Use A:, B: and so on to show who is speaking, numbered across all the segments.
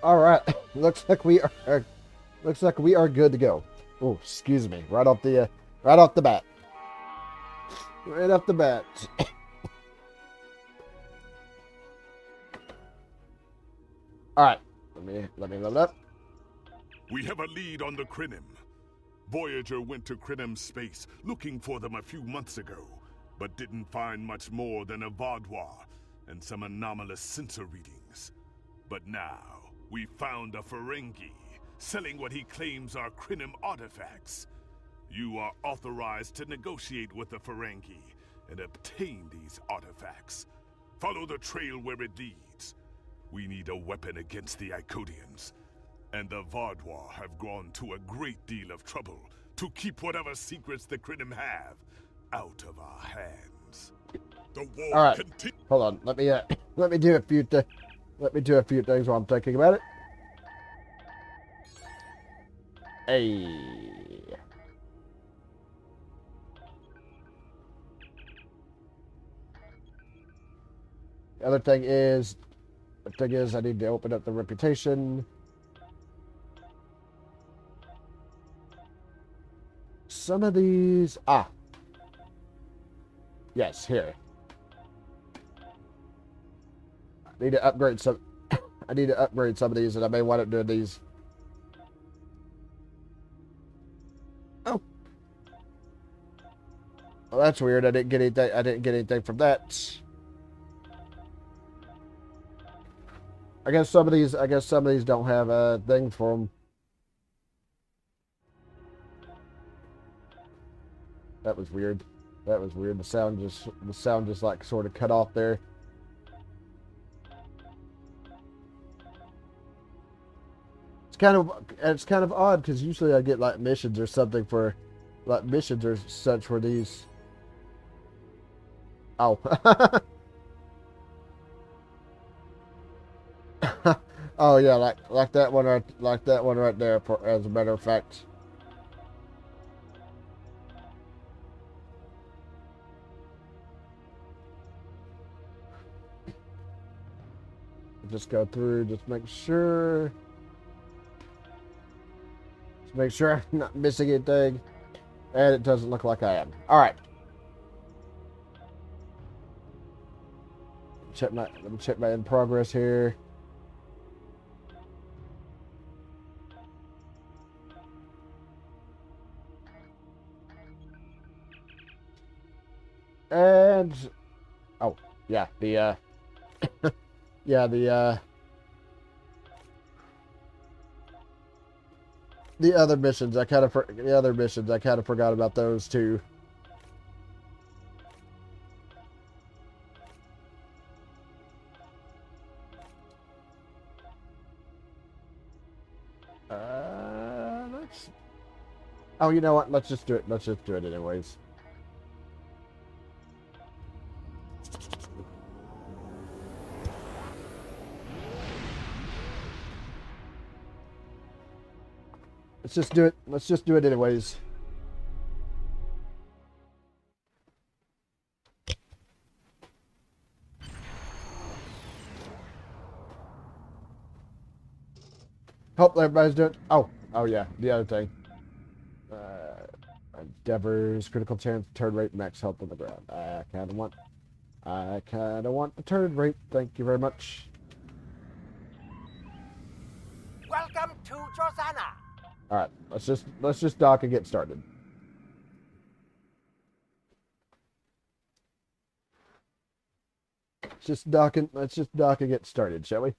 A: All right. Looks like we are good to go. Oh, excuse me. Right off the bat. Right off the bat. All right. Let me load up.
B: We have a lead on the Krinim. Voyager went to Krinim space looking for them a few months ago, but didn't find much more than a Vaudois and some anomalous sensor readings. But now, we found a Ferengi selling what he claims are Krinim artifacts. You are authorized to negotiate with the Ferengi and obtain these artifacts. Follow the trail where it leads. We need a weapon against the Iconians, and the Vaudois have gone to a great deal of trouble to keep whatever secrets the Krinim have out of our hands. The war
A: All right.
B: continues.
A: Hold on. Let me do a few things while I'm thinking about it. Hey. The other thing is, I need to open up the reputation. Some of these, yes, here. I need to upgrade some. I need to upgrade some of these, and I may wind up doing these. Oh, well, that's weird. I didn't get anything. I didn't get anything from that. I guess some of these don't have a thing for them. That was weird. That was weird. The sound just like sort of cut off there. It's kind of odd because usually I get like missions or something for, like missions or such for these. Oh. Oh yeah, like that one right there. As a matter of fact. Just go through, just make sure I'm not missing anything, and it doesn't look like I am. All right. Let me check my in progress here. And oh yeah, the yeah, the other missions. I kind of forgot about those too. Let's. Oh, you know what? Let's just do it. Let's just do it anyways. Let's just do it. Let's just do it anyways. Hope everybody's doing. Oh yeah. The other thing. Endeavors, critical chance, turn rate, max health on the ground. I kind of want the turn rate. Thank you very much.
C: Welcome to Josana.
A: All right, let's just dock and get started. Let's just dock and get started, shall we?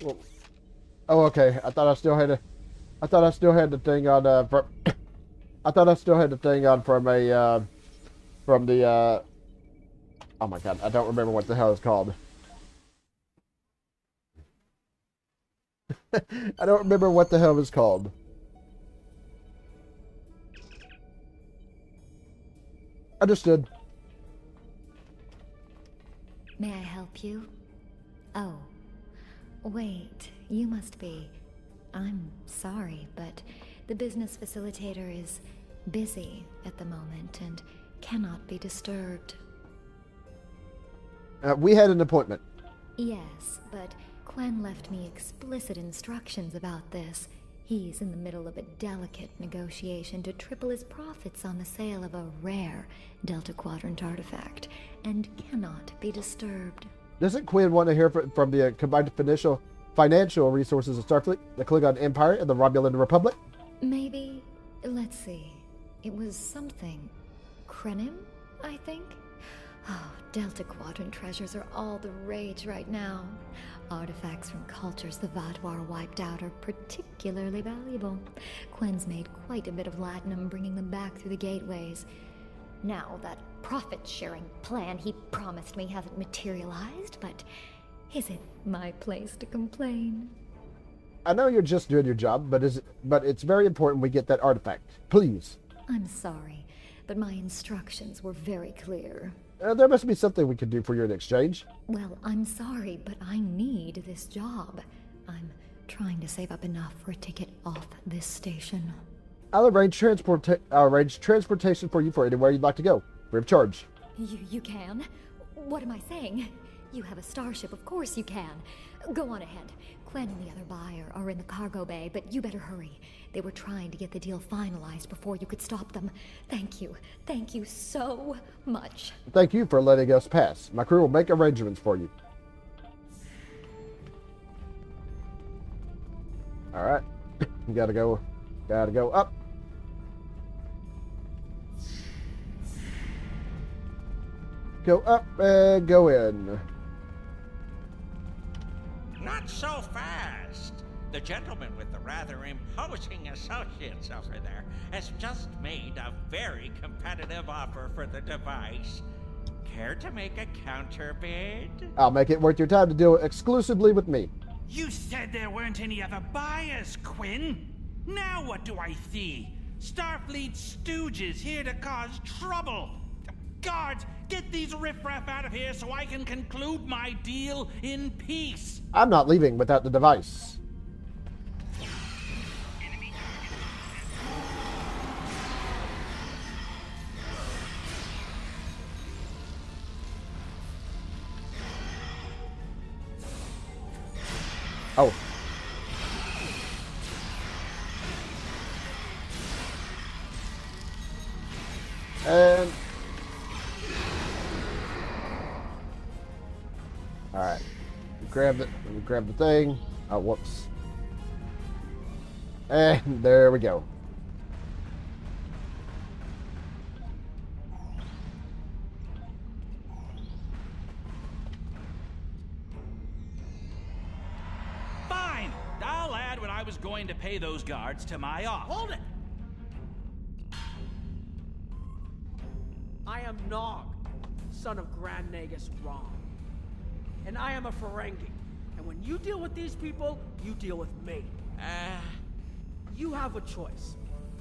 A: Well, oh, okay. I thought I still had the thing on. I thought I still had the thing on from from the. Oh my god, I don't remember what the hell it's called. I don't remember what the hell it's called. Understood.
D: May I help you? Oh, Wait, you must be... I'm sorry, but the business facilitator is busy at the moment and cannot be disturbed.
A: We had an appointment.
D: Yes, but Quen left me explicit instructions about this. He's in the middle of a delicate negotiation to triple his profits on the sale of a rare Delta Quadrant artifact, and cannot be disturbed.
A: Doesn't Quinn want to hear from the combined financial resources of Starfleet, the Klingon Empire, and the Romulan Republic?
D: Maybe. Let's see. It was something. Krenim, I think? Oh, Delta Quadrant treasures are all the rage right now. Artifacts from cultures the Vaadwaur wiped out are particularly valuable. Quen's made quite a bit of latinum bringing them back through the gateways. Now, that profit-sharing plan he promised me hasn't materialized, but is it my place to complain?
A: I know you're just doing your job, but it's very important we get that artifact. Please.
D: I'm sorry, but my instructions were very clear.
A: There must be something we could do for you in exchange.
D: Well, I'm sorry, but I need this job. I'm trying to save up enough for a ticket off this station.
A: I'll arrange transportation for you for anywhere you'd like to go, free of charge.
D: You can? What am I saying? You have a starship, of course you can. Go on ahead. Quen and the other buyer are in the cargo bay, but you better hurry. They were trying to get the deal finalized before you could stop them. Thank you. Thank you so much.
A: Thank you for letting us pass. My crew will make arrangements for you. Alright. Gotta go up. Go up and go in.
E: Not so fast. The gentleman with the rather imposing associates over there has just made a very competitive offer for the device. Care to make a counterbid?
A: I'll make it worth your time to deal exclusively with me.
F: You said there weren't any other buyers, Quinn. Now what do I see? Starfleet stooges here to cause trouble. Guards, get these riffraff out of here so I can conclude my deal in peace.
A: I'm not leaving without the device. Oh. And all right, grab the thing. Oh, whoops. And there we go.
F: Fine. I'll add what I was going to pay those guards to my offer.
C: Hold it! I am Nog, son of Grand Nagus Rom. And I am a Ferengi. And when you deal with these people, you deal with me. You have a choice.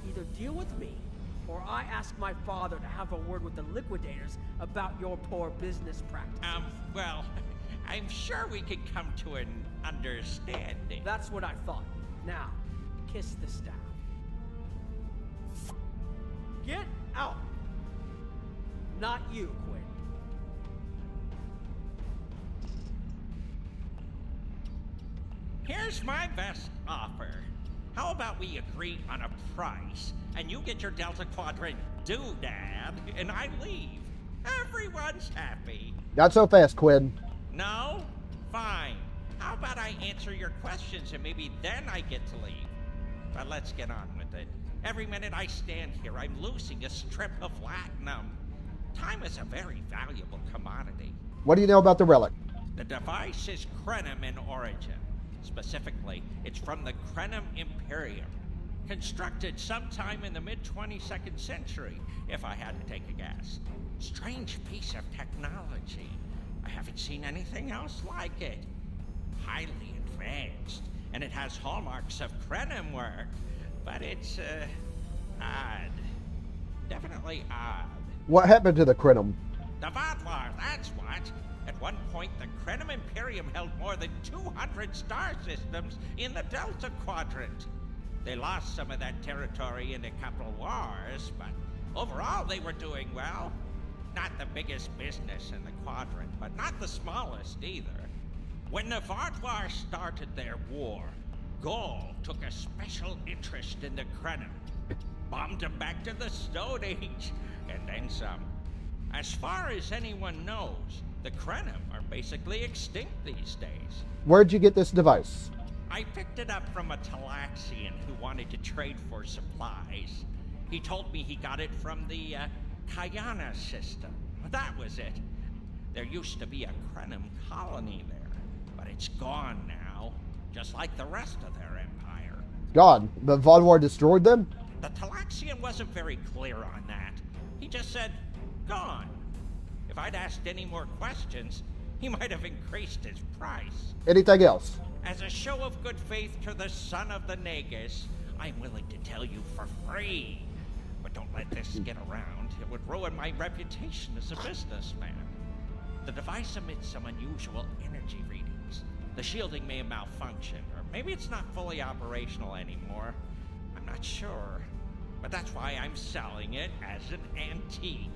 C: Either deal with me, or I ask my father to have a word with the liquidators about your poor business practice.
E: Well, I'm sure we could come to an understanding.
C: That's what I thought. Now, kiss the staff. Get out! Not you, Quinn.
E: Here's my best offer. How about we agree on a price, and you get your Delta Quadrant doodad, and I leave. Everyone's happy.
A: Not so fast, Quinn.
E: No? Fine. How about I answer your questions, and maybe then I get to leave? But let's get on with it. Every minute I stand here, I'm losing a strip of latinum. Time is a very valuable commodity.
A: What do you know about the relic?
E: The device is Krenim in origin. Specifically, it's from the Krenim Imperium. Constructed sometime in the mid-22nd century, if I had to take a guess. Strange piece of technology. I haven't seen anything else like it. Highly advanced, and it has hallmarks of Krenim work. But it's, odd. Definitely odd.
A: What happened to the Krenim?
E: The Vaadwaur, that's what. At one point, the Krenim Imperium held more than 200 star systems in the Delta Quadrant. They lost some of that territory in the Capital Wars, but overall they were doing well. Not the biggest business in the quadrant, but not the smallest either. When the Vardwar started their war, Gaul took a special interest in the Krenim, bombed them back to the Stone Age, and then some. As far as anyone knows, the Krenim are basically extinct these days.
A: Where'd you get this device?
E: I picked it up from a Talaxian who wanted to trade for supplies. He told me he got it from the Kayana system. That was it. There used to be a Krenim colony there, but it's gone now, just like the rest of their empire.
A: God, the Vardwar destroyed them?
E: The Talaxian wasn't very clear on that. He just said, gone. If I'd asked any more questions, he might have increased his price.
A: Anything else?
E: As a show of good faith to the son of the Nagus, I'm willing to tell you for free. But don't let this get around. It would ruin my reputation as a businessman. The device emits some unusual energy readings. The shielding may have malfunctioned, or maybe it's not fully operational anymore. I'm not sure. But that's why I'm selling it as an antique.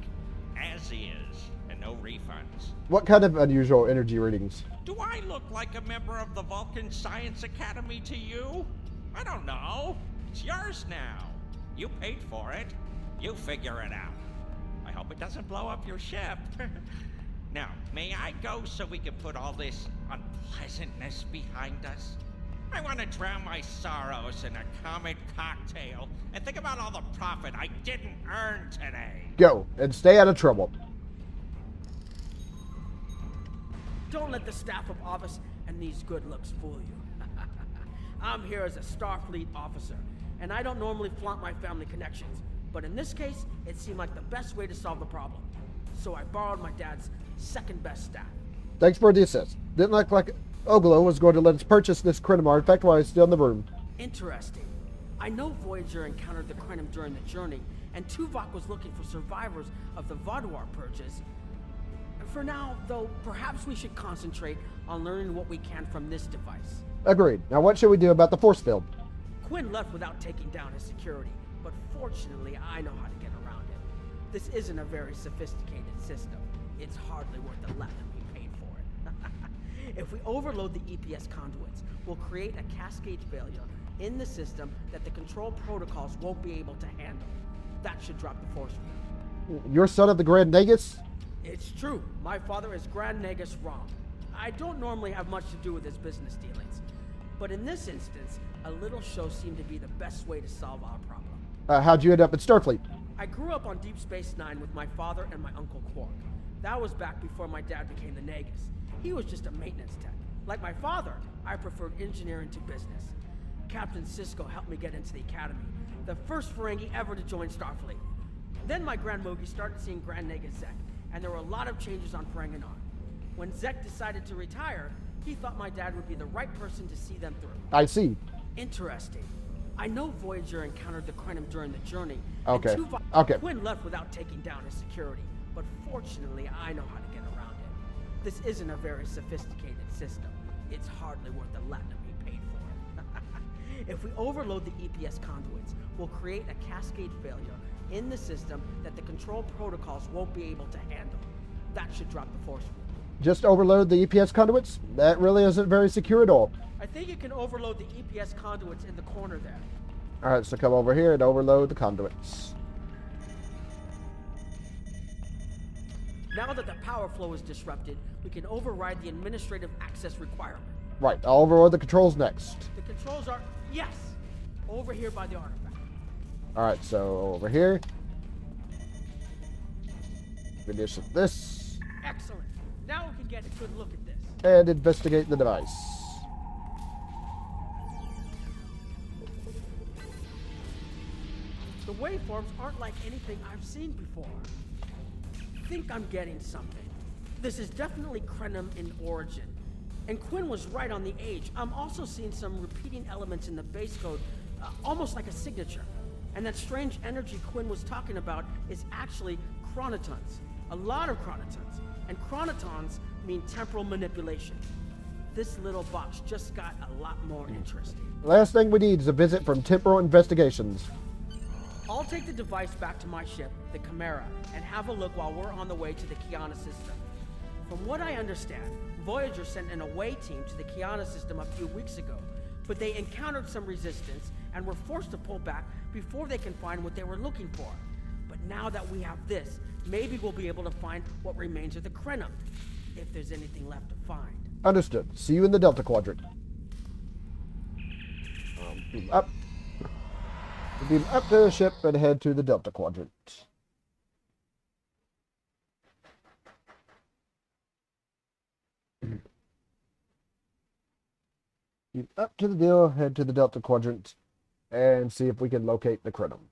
E: As is, and no refunds.
A: What kind of unusual energy readings?
E: Do I look like a member of the Vulcan Science Academy to you? I don't know. It's yours now. You paid for it. You figure it out. I hope it doesn't blow up your ship. Now, may I go so we can put all this unpleasantness behind us? I want to drown my sorrows in a comet cocktail and think about all the profit I didn't earn today.
A: Go, and stay out of trouble.
C: Don't let the staff of office and these good looks fool you. I'm here as a Starfleet officer, and I don't normally flaunt my family connections, but in this case, it seemed like the best way to solve the problem. So I borrowed my dad's second best staff.
A: Thanks for the assist. Didn't look like Oglo was going to let us purchase this Krenim artifact while he's still in the room.
C: Interesting. I know Voyager encountered the Krenim during the journey, and Tuvok was looking for survivors of the Vardwar purges. For now, though, perhaps we should concentrate on learning what we can from this device.
A: Agreed. Now what should we do about the force field?
C: Quinn left without taking down his security, but fortunately I know how to get around it. This isn't a very sophisticated system. It's hardly worth the latinum we paid for it. If we overload the EPS conduits, we'll create a cascade failure in the system that the control protocols won't be able to handle. That should drop the force field.
A: Your son of the Grand Nagus?
C: It's true. My father is Grand Nagus Rom. I don't normally have much to do with his business dealings, but in this instance, a little show seemed to be the best way to solve our problem.
A: How'd you end up at Starfleet?
C: I grew up on Deep Space Nine with my father and my uncle Quark. That was back before my dad became the Nagus. He was just a maintenance tech. Like my father, I preferred engineering to business. Captain Sisko helped me get into the academy, the first Ferengi ever to join Starfleet. Then my Grand Mogi started seeing Grand Nagus Zek, and there were a lot of changes on Ferenginar. When Zek decided to retire, he thought my dad would be the right person to see them through.
A: I see.
C: Interesting. I know Voyager encountered the Krenim during the journey.
A: Okay.
C: And
A: Okay.
C: Quinn left without taking down his security, but fortunately I know how to get around it. This isn't a very sophisticated system. It's hardly worth the latinum we paid for it. If we overload the EPS conduits, we'll create a cascade failure in the system that the control protocols won't be able to handle. That should drop the force field.
A: Just overload the EPS conduits? That really isn't very secure at all.
C: I think you can overload the EPS conduits in the corner there.
A: Alright, so come over here and overload the conduits.
C: Now that the power flow is disrupted, we can override the administrative access requirement.
A: Right, I'll overload the controls next.
C: The controls are, yes, over here by the artifact.
A: Alright, so over here. Finish this.
C: Excellent. Now we can get a good look at this.
A: And investigate the device.
C: The waveforms aren't like anything I've seen before. I think I'm getting something. This is definitely Krenim in origin. And Quinn was right on the age. I'm also seeing some repeating elements in the base code, almost like a signature. And that strange energy Quinn was talking about is actually chronotons. A lot of chronotons. And chronotons mean temporal manipulation. This little box just got a lot more interesting.
A: Last thing we need is a visit from Temporal Investigations.
C: I'll take the device back to my ship, the Chimera, and have a look while we're on the way to the Kiana system. From what I understand, Voyager sent an away team to the Kiana system a few weeks ago, but they encountered some resistance and were forced to pull back before they can find what they were looking for. But now that we have this, maybe we'll be able to find what remains of the Krenim, if there's anything left to find.
A: Understood. See you in the Delta Quadrant. Beam up. Beam up to the ship and head to the Delta Quadrant. Beam up to the deal, head to the Delta Quadrant, and see if we can locate the Krenim.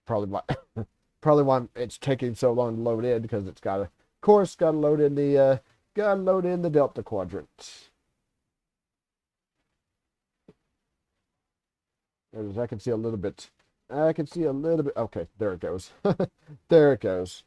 A: Probably why it's taking so long to load in, because it's got to load in the Delta Quadrant. I can see a little bit. Okay, there it goes. There it goes.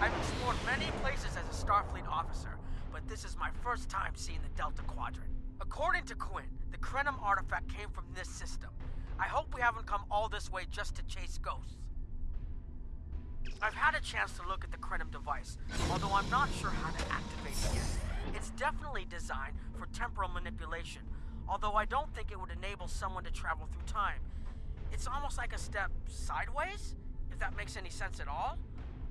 C: I've explored many places as a Starfleet officer, but this is my first time seeing the Delta Quadrant. According to Quinn, the Krenim artifact came from this system. I hope we haven't come all this way just to chase ghosts. I've had a chance to look at the Krenim device, although I'm not sure how to activate it yet. It's definitely designed for temporal manipulation, although I don't think it would enable someone to travel through time. It's almost like a step sideways, if that makes any sense at all.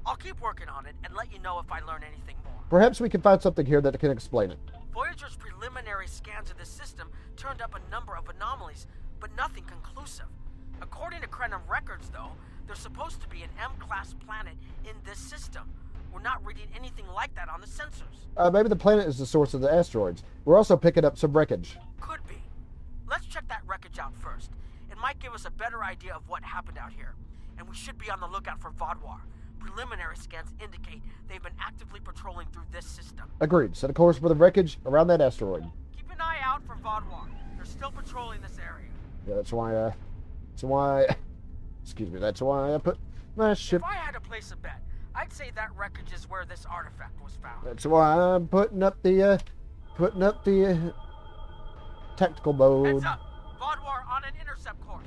C: I'll keep working on it and let you know if I learn anything more.
A: Perhaps we can find something here that can explain it.
C: Voyager's preliminary scans of the system turned up a number of anomalies, but nothing conclusive. According to Krenim records, though, there's supposed to be an M-class planet in this system. We're not reading anything like that on the sensors.
A: Maybe the planet is the source of the asteroids. We're also picking up some wreckage.
C: Could be. Let's check that wreckage out first. It might give us a better idea of what happened out here. And we should be on the lookout for Vaadwaur. Preliminary scans indicate they've been actively patrolling through this system.
A: Agreed. Set a course for the wreckage around that asteroid.
C: Keep an eye out for Vaadwaur. They're still patrolling this area.
A: Yeah, that's why I put my ship.
C: If I had to place a bet, I'd say that wreckage is where this artifact was found.
A: That's why I'm putting up the tactical mode.
C: Heads up! Vaadwaur on an intercept course.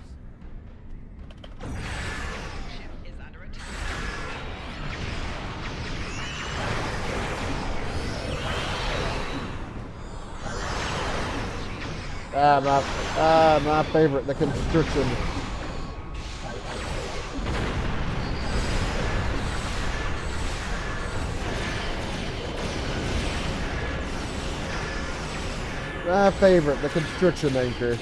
G: Ship is under attack.
A: My favorite, the constriction. My favorite, the constriction anchor.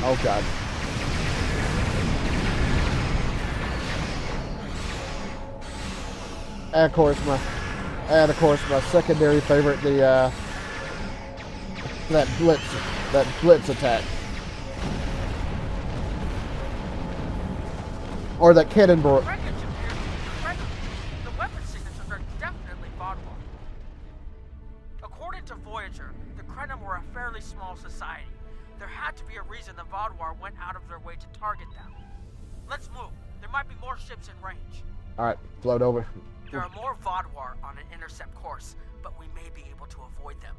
A: Oh God. And of course my secondary favorite, the that blitz attack. Or that cannonball.
C: The wreckage appears to be Trekkin. The weapon signatures are definitely Vaadwaur. According to Voyager, the Krenim were a fairly small society. There had to be a reason the Vaadwaur went out of their way to target them. Let's move. There might be more ships in range.
A: Alright, float over.
C: There are more Vaadwaur on an intercept course, but we may be able to avoid them.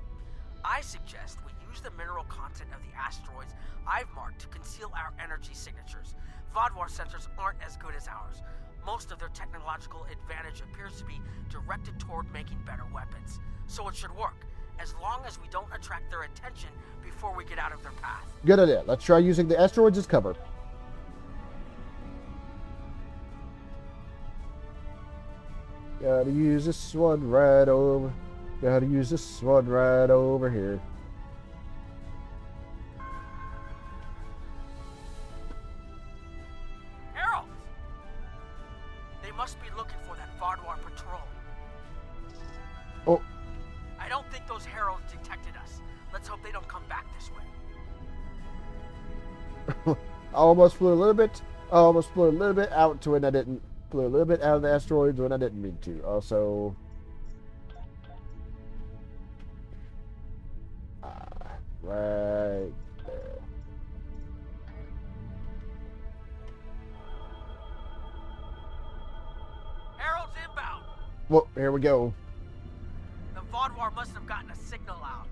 C: I suggest we use the mineral content of the asteroids I've marked to conceal our energy signatures. Vaadwaur sensors aren't as good as ours. Most of their technological advantage appears to be directed toward making better weapons. So it should work, as long as we don't attract their attention before we get out of their path.
A: Good idea. Let's try using the asteroids as cover. Gotta use this one right over. Gotta use this one right over here.
C: Herald! They must be looking for that Vaadwaur patrol.
A: Oh,
C: I don't think those heralds detected us. Let's hope they don't come back this way.
A: I almost flew a little bit out to when I didn't. Flew a little bit out of the asteroids when I didn't mean to. Also, Right there.
C: Herald's inbound.
A: Well, here we go.
C: The Vaudwar must have gotten a signal out.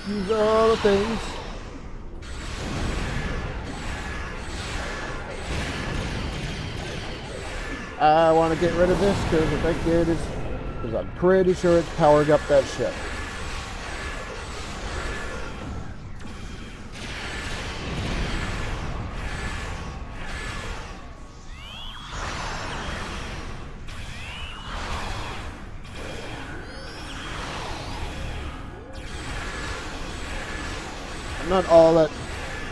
A: Use all the things. I want to get rid of this because I think it is, because I'm pretty sure it's powering up that ship.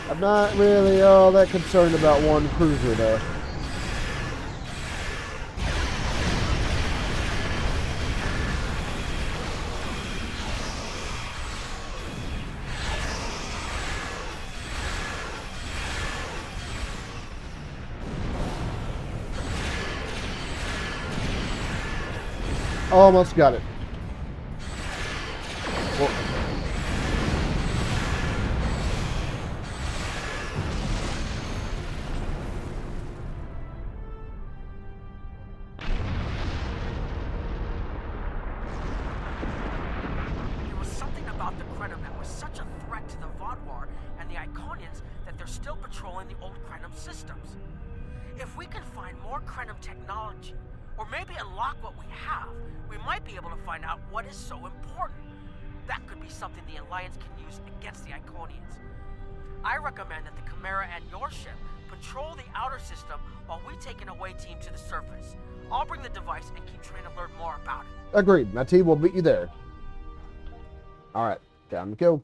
A: I'm not really all that concerned about one cruiser though. Almost got it. Well,
C: There was something about the Krenim that was such a threat to the Vaudwar and the Iconians that they're still patrolling the old Krenim systems. If we can find more Krenim technology, or maybe unlock what we have, we might be able to find out what is so important. That could be something the Alliance can use against the Iconians. I recommend that the Chimera and your ship patrol the outer system while we take an away team to the surface. I'll bring the device and keep trying to learn more about it.
A: agreed. My team will meet you there. Alright, time to go.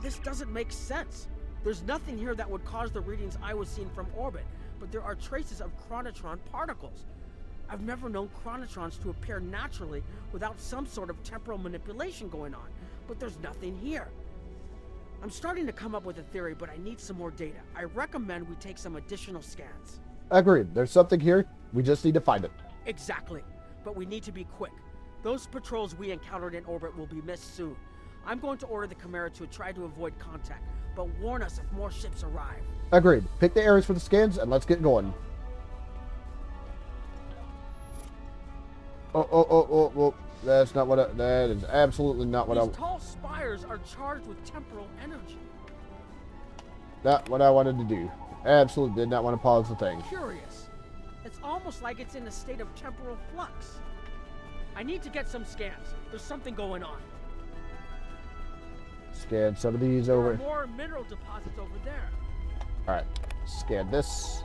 C: This doesn't make sense. There's nothing here that would cause the readings I was seeing from orbit, but there are traces of chronotron particles. I've never known chronotrons to appear naturally without some sort of temporal manipulation going on, but there's nothing here. I'm starting to come up with a theory, but I need some more data. I recommend we take some additional scans.
A: Agreed. There's something here. We just need to find it.
C: Exactly, but we need to be quick. Those patrols we encountered in orbit will be missed soon. I'm going to order the Chimera to try to avoid contact, but warn us if more ships arrive.
A: Agreed. Pick the areas for the scans and let's get going. Oh. That's not what that is absolutely not what
C: These tall spires are charged with temporal energy.
A: Not what I wanted to do. Absolutely did not want to pause the thing.
C: Curious. It's almost like it's in a state of temporal flux. I need to get some scans. There's something going on.
A: Scan some of these
C: There
A: over.
C: are more mineral deposits over there.
A: Alright. Scan this.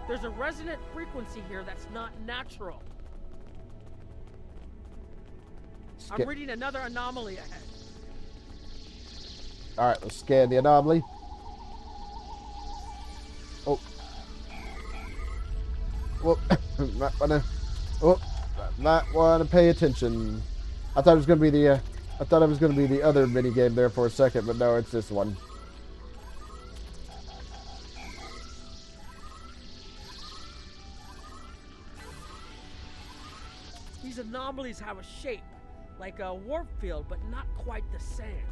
C: There's a resonant frequency here that's not natural. I'm reading another anomaly ahead.
A: Alright, let's scan the anomaly. Oh. Whoop. Might wanna pay attention. I thought it was gonna be the other mini game there for a second, but no, it's this one.
C: These anomalies have a shape, like a warp field, but not quite the same.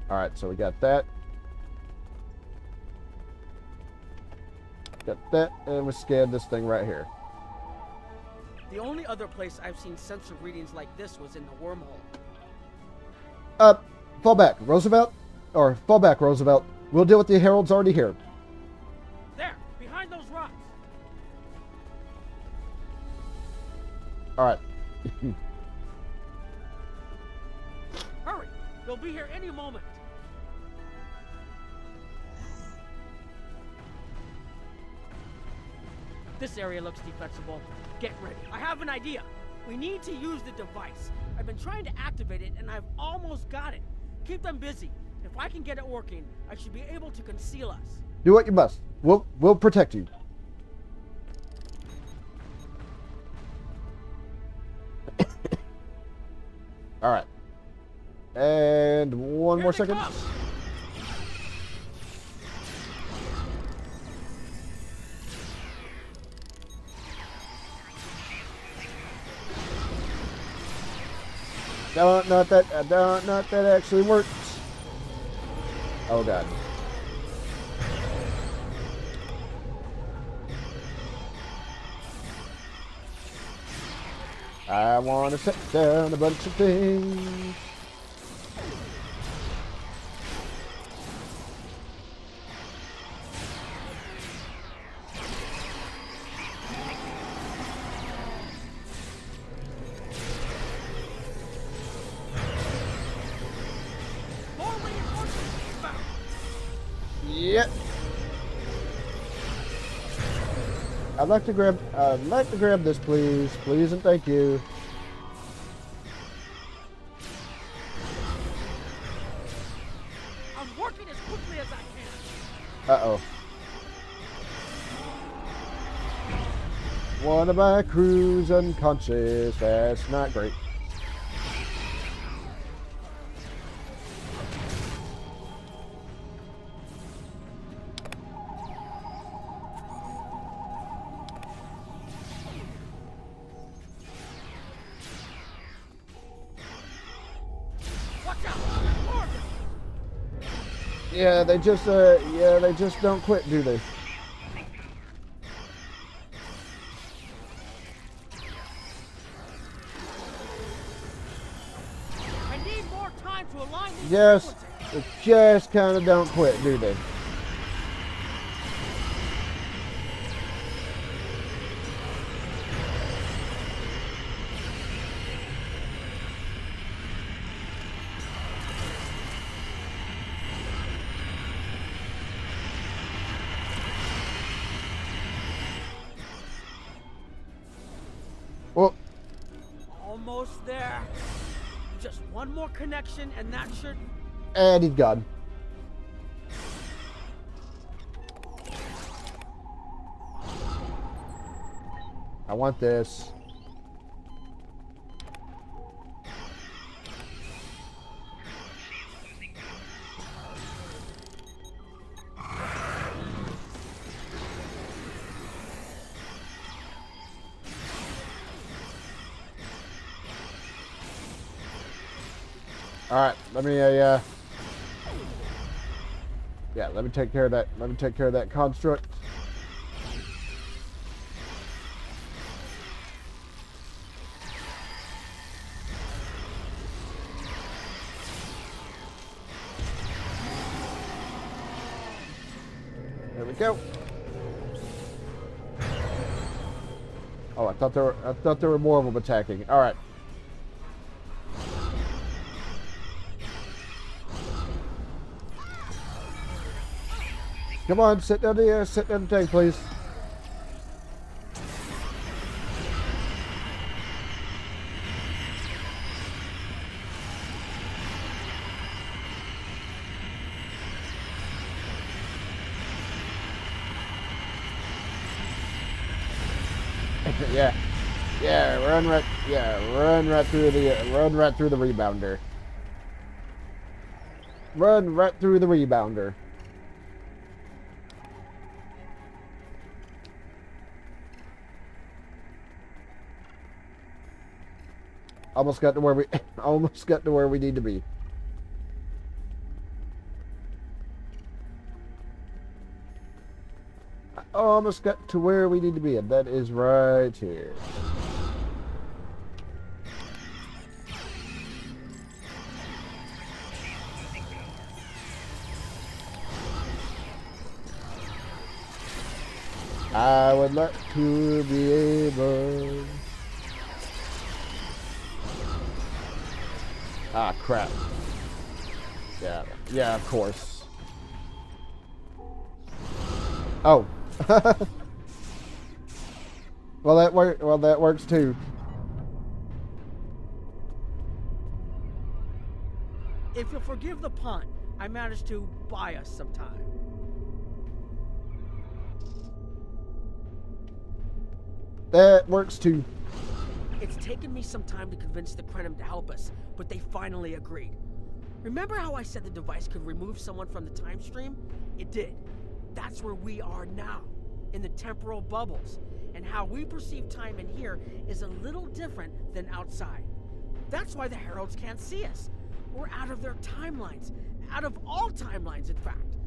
A: Alright, so we got that. Got that, and we scanned this thing right here.
C: The only other place I've seen sensor readings like this was in the wormhole.
A: Fall back, Roosevelt. Or, fall back, Roosevelt. We'll deal with the heralds already here.
C: There, behind those rocks.
A: Alright.
C: Hurry, they'll be here any moment. This area looks defensible. Get ready. I have an idea. We need to use the device. I've been trying to activate it, and I've almost got it. Keep them busy. If I can get it working, I should be able to conceal us.
A: Do what you must. We'll protect you. Alright. And one more
C: Here they
A: second.
C: come.
A: Don't know if that. I don't know if that actually works. Oh god. I want to set down a bunch of things.
C: More reinforcements inbound.
A: Yep. I'd like to grab this, please. Please and thank you.
C: I'm working as quickly as I can.
A: Uh-oh. One of my crew's unconscious. That's not great.
C: Watch out! More of them.
A: Yeah, they just don't quit, do they?
C: I need more time to align these
A: Yes,
C: frequencies.
A: they just kind of don't quit, do they? Well,
C: Almost there. Just one more connection and that should...
A: and he's gone. I want this. All right, let me yeah, let me take care of that. Let me take care of that construct. There we go. Oh, I thought there were more of them attacking. All right. Come on, sit down the tank, please. Run right through the rebounder. Run right through the rebounder. Almost got to where we need to be. I almost got to where we need to be, and that is right here. I would like to be able... Ah, crap. Yeah, of course. Oh. Well, that works too.
C: If you'll forgive the pun, I managed to buy us some time.
A: That works too.
C: It's taken me some time to convince the Krenim to help us, but they finally agreed. Remember how I said the device could remove someone from the time stream? It did. That's where we are now, in the temporal bubbles. And how we perceive time in here is a little different than outside. That's why the Heralds can't see us. We're out of their timelines. Out of all timelines, in fact.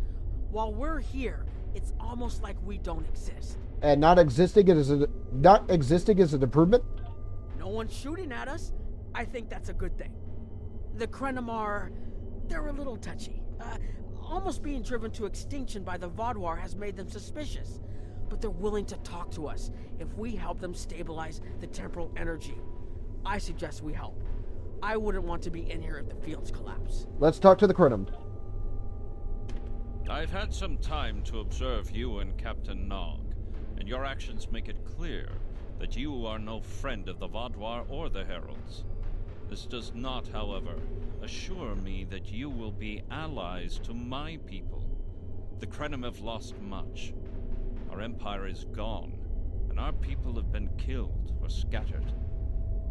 C: While we're here, it's almost like we don't exist.
A: And not existing is an improvement?
C: No one's shooting at us. I think that's a good thing. The Krenim are... they're a little touchy. Almost being driven to extinction by the Vaadwaur has made them suspicious. But they're willing to talk to us if we help them stabilize the temporal energy. I suggest we help. I wouldn't want to be in here if the fields collapse.
A: Let's talk to the Krenim.
E: I've had some time to observe you and Captain Nog, and your actions make it clear that you are no friend of the Vaadwaur or the Heralds. This does not, however, assure me that you will be allies to my people. The Krenim have lost much. Our empire is gone, and our people have been killed or scattered.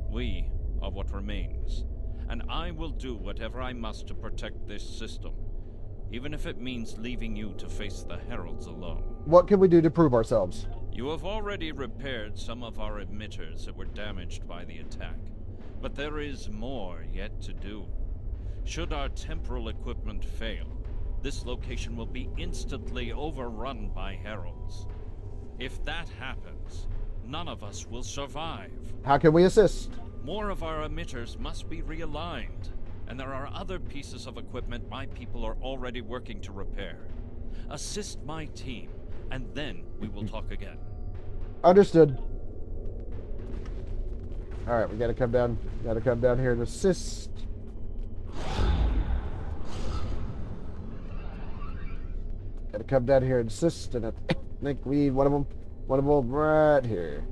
E: We are what remains, and I will do whatever I must to protect this system, even if it means leaving you to face the Heralds alone.
A: What can we do to prove ourselves?
E: You have already repaired some of our emitters that were damaged by the attack, but there is more yet to do. Should our temporal equipment fail, this location will be instantly overrun by Heralds. If that happens, none of us will survive.
A: How can we assist?
E: More of our emitters must be realigned, and there are other pieces of equipment my people are already working to repair. Assist my team, and then we will talk again.
A: Understood. Alright, we gotta come down. Gotta come down here and assist. Gotta come down here and assist, and I think we need one of them. One of them right here.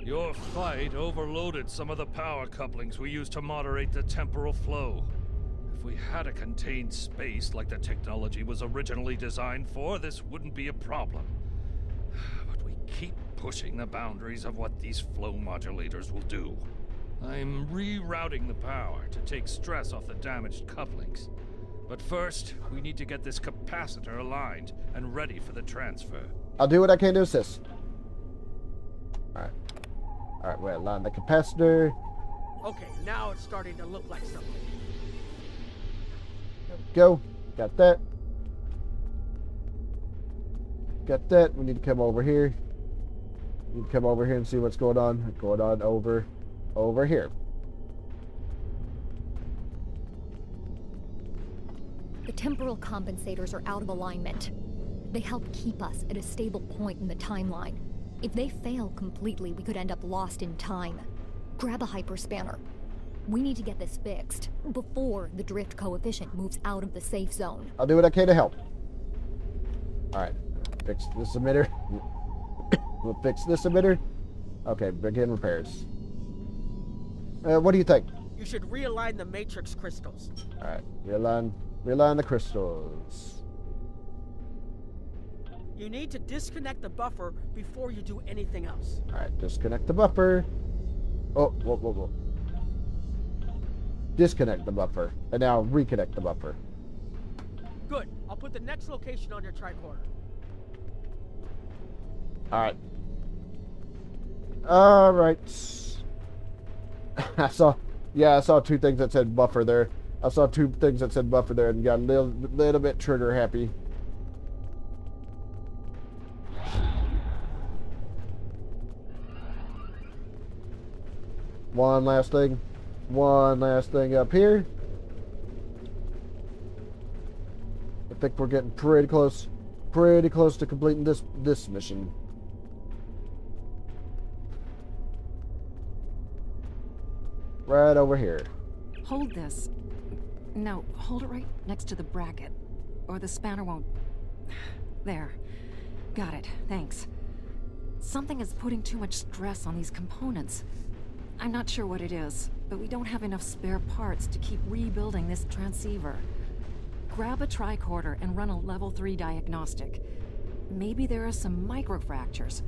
H: Your fight overloaded some of the power couplings we used to moderate the temporal flow. If we had a contained space like the technology was originally designed for, this wouldn't be a problem. But we keep pushing the boundaries of what these flow modulators will do. I'm rerouting the power to take stress off the damaged couplings. But first, we need to get this capacitor aligned and ready for the transfer.
A: I'll do what I can to assist. Alright. Alright, we'll align the capacitor.
C: Okay, now it's starting to look like something.
A: There we go. Got that. Got that. We need to come over here. We need to come over here and see what's going on. Going on over here.
D: The temporal compensators are out of alignment. They help keep us at a stable point in the timeline. If they fail completely, we could end up lost in time. Grab a hyperspanner. We need to get this fixed before the drift coefficient moves out of the safe zone.
A: I'll do what I can to help. Alright. Fix this emitter. We'll fix this emitter. Okay, begin repairs. What do you think?
C: You should realign the matrix crystals.
A: Alright, realign the crystals.
C: You need to disconnect the buffer before you do anything else.
A: Alright, disconnect the buffer. Oh, whoa. Disconnect the buffer. And now reconnect the buffer.
C: Good. I'll put the next location on your tricorder.
A: Alright. Alright. I saw two things that said buffer there. I saw two things that said buffer there and got a little bit trigger happy. One last thing up here. I think we're getting pretty close to completing this mission. Right over here.
I: Hold this. No, hold it right next to the bracket, or the spanner won't... There. Got it, thanks. Something is putting too much stress on these components. I'm not sure what it is, but we don't have enough spare parts to keep rebuilding this transceiver. Grab a tricorder and run a level 3 diagnostic. Maybe there are some microfractures.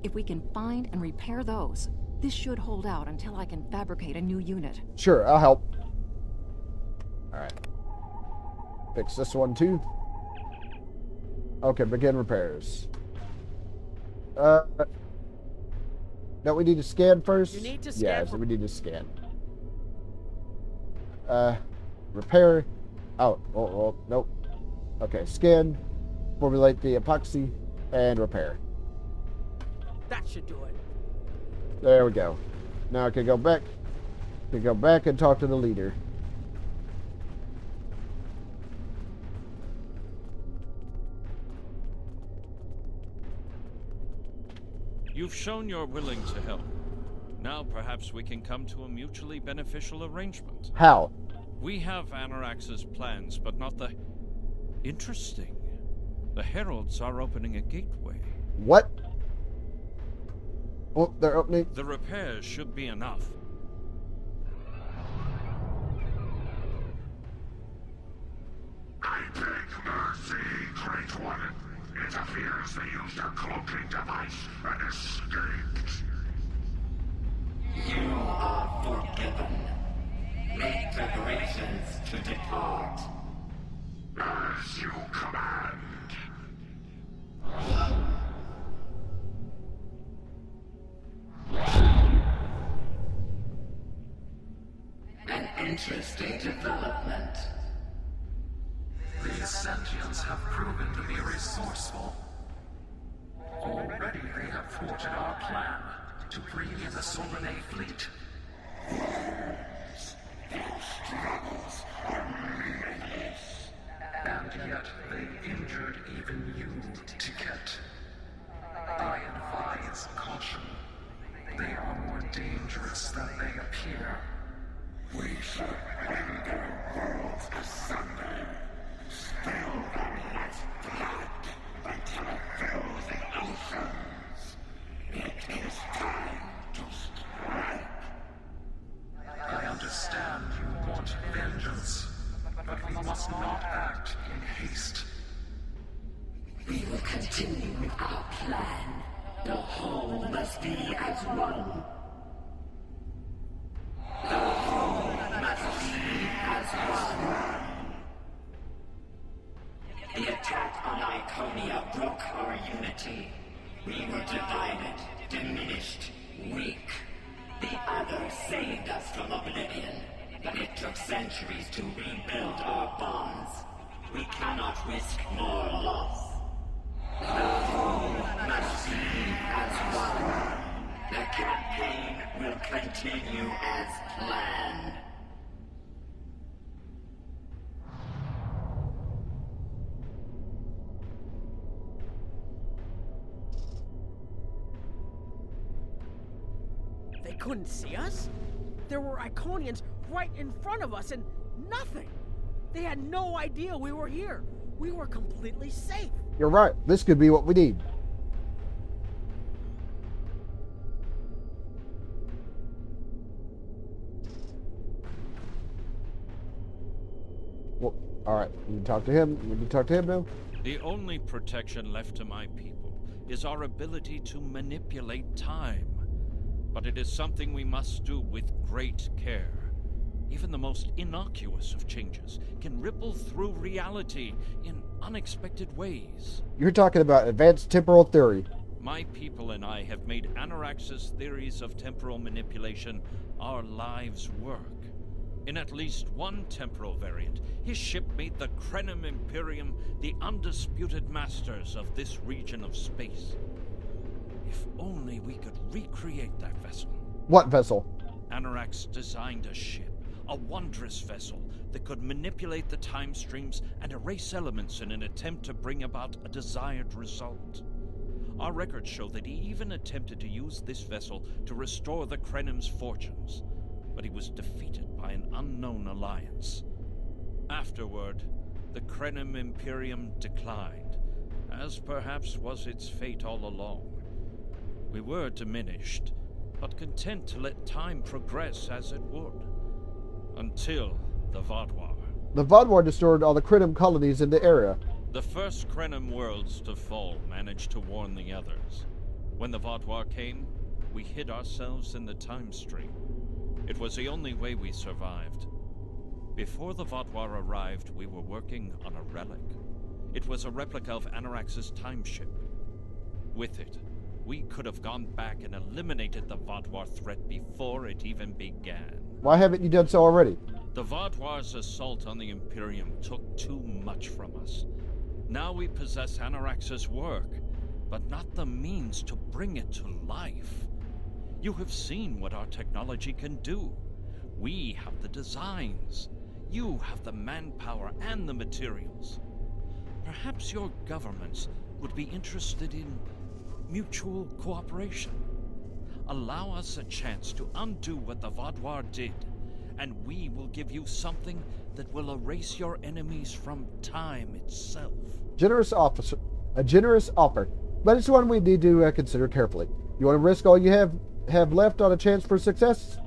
I: If we can find and repair those, this should hold out until I can fabricate a new unit.
A: Sure, I'll help. Alright. Fix this one too. Okay, begin repairs. Don't we need to scan first?
C: You need to scan
A: Yeah,
C: for-
A: so we need to scan. Repair. Oh, nope. Okay, scan. Formulate the epoxy and repair.
C: That should do it.
A: There we go. Now I can go back. Can go back and talk to the leader.
H: You've shown you're willing to help. Now perhaps we can come to a mutually beneficial arrangement.
A: How?
H: We have Anorax's plans, but not the... Interesting. The Heralds are opening a gateway.
A: What? Oh, they're opening.
H: The repairs should be enough.
B: I beg mercy, Great One. It appears they used a cloaking device and escaped.
J: You are forgiven. Make preparations to depart.
B: As you command.
J: An interesting development. These sentients have proven to be resourceful. Already they have thwarted our plan to bring in the Solanae fleet. And yet they injured even you, Ticket. I advise caution. They are more dangerous than they appear.
B: We shall rend their worlds asunder. Spill them as blood until it fills the oceans. It is time to strike.
J: I understand you want vengeance, but we must not act in haste.
K: We will continue with our plan. The whole must be as one. The whole must be as one. The attack on Iconia broke our unity. We were divided, diminished, weak. The others saved us from oblivion, but it took centuries to rebuild our bonds. We cannot risk more loss. The whole must be as one. The campaign will continue as planned.
C: They couldn't see us? There were Iconians right in front of us and nothing. They had no idea we were here. We were completely safe.
A: You're right. This could be what we need. Well, alright. We need to talk to him. We need to talk to him now.
H: The only protection left to my people is our ability to manipulate time. But it is something we must do with great care. Even the most innocuous of changes can ripple through reality in unexpected ways.
A: You're talking about advanced temporal theory.
H: My people and I have made Anorax's theories of temporal manipulation our lives' work. In at least one temporal variant, his ship made the Krenim Imperium the undisputed masters of this region of space. If only we could recreate that vessel.
A: What vessel?
H: Anorax designed a ship, a wondrous vessel that could manipulate the time streams and erase elements in an attempt to bring about a desired result. Our records show that he even attempted to use this vessel to restore the Krenim's fortunes, but he was defeated by an unknown alliance. Afterward, the Krenim Imperium declined, as perhaps was its fate all along. We were diminished, but content to let time progress as it would. Until the Vaadwaur.
A: The Vaadwaur destroyed all the Krenim colonies in the area.
H: The first Krenim worlds to fall managed to warn the others. When the Vaadwaur came, we hid ourselves in the time stream. It was the only way we survived.
E: Before the Vatwar arrived, we were working on a relic. It was a replica of Anarax's time ship. With it, we could have gone back and eliminated the Vatwar threat before it even began.
A: Why haven't you done so already?
E: The Vatwar's assault on the Imperium took too much from us. Now we possess Anarax's work, but not the means to bring it to life. You have seen what our technology can do. We have the designs. You have the manpower and the materials. Perhaps your governments would be interested in mutual cooperation. Allow us a chance to undo what the Vatwar did, and we will give you something that will erase your enemies from time itself.
A: A generous offer, but it's one we need to consider carefully. You want to risk all you have left on a chance for success?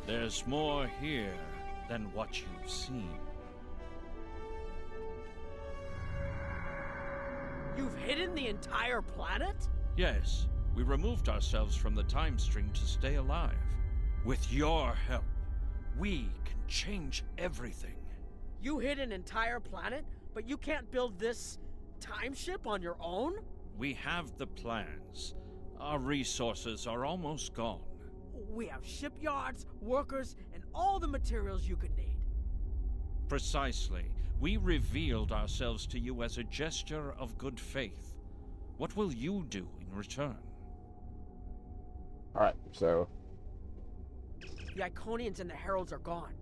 E: There's more here than what you've seen.
C: You've hidden the entire planet?
E: Yes, we removed ourselves from the time stream to stay alive. With your help, we can change everything.
C: You hid an entire planet, but you can't build this time ship on your own?
E: We have the plans. Our resources are almost gone.
C: We have shipyards, workers, and all the materials you could need.
E: Precisely. We revealed ourselves to you as a gesture of good faith. What will you do in return?
A: Alright, so...
C: The Iconians and the Heralds are gone.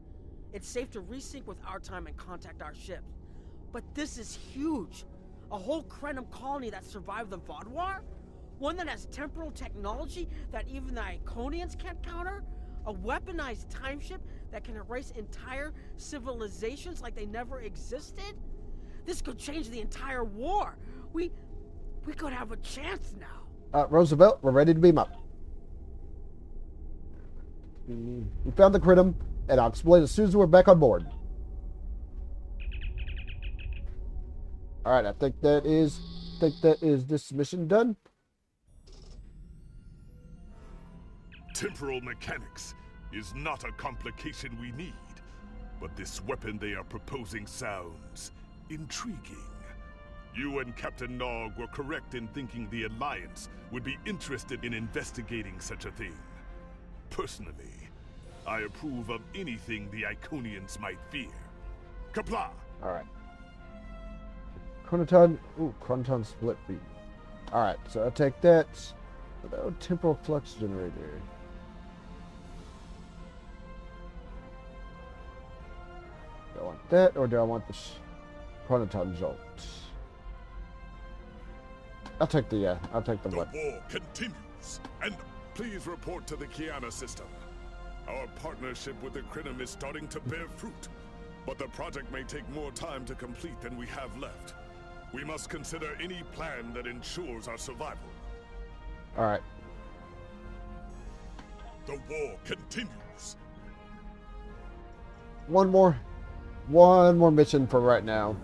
C: It's safe to resync with our time and contact our ships. But this is huge. A whole Krenim colony that survived the Vatwar? One that has temporal technology that even the Iconians can't counter? A weaponized time ship that can erase entire civilizations like they never existed? This could change the entire war. We could have a chance now.
A: Roosevelt, we're ready to beam up. We found the Krenim, and I'll explain as soon as we're back on board. Alright, I think that is this mission done.
B: Temporal mechanics is not a complication we need, but this weapon they are proposing sounds intriguing. You and Captain Nog were correct in thinking the Alliance would be interested in investigating such a thing. Personally, I approve of anything the Iconians might fear. Kapla!
A: Alright. Chronoton split beam. Alright, so I'll take that. Temporal flux generator. Do I want that, or do I want the Chronoton jolt? I'll take the weapon.
B: The war continues, and please report to the Kiana system. Our partnership with the Krenim is starting to bear fruit, but the project may take more time to complete than we have left. We must consider any plan that ensures our survival.
A: Alright.
B: The war continues.
A: One more mission for right now.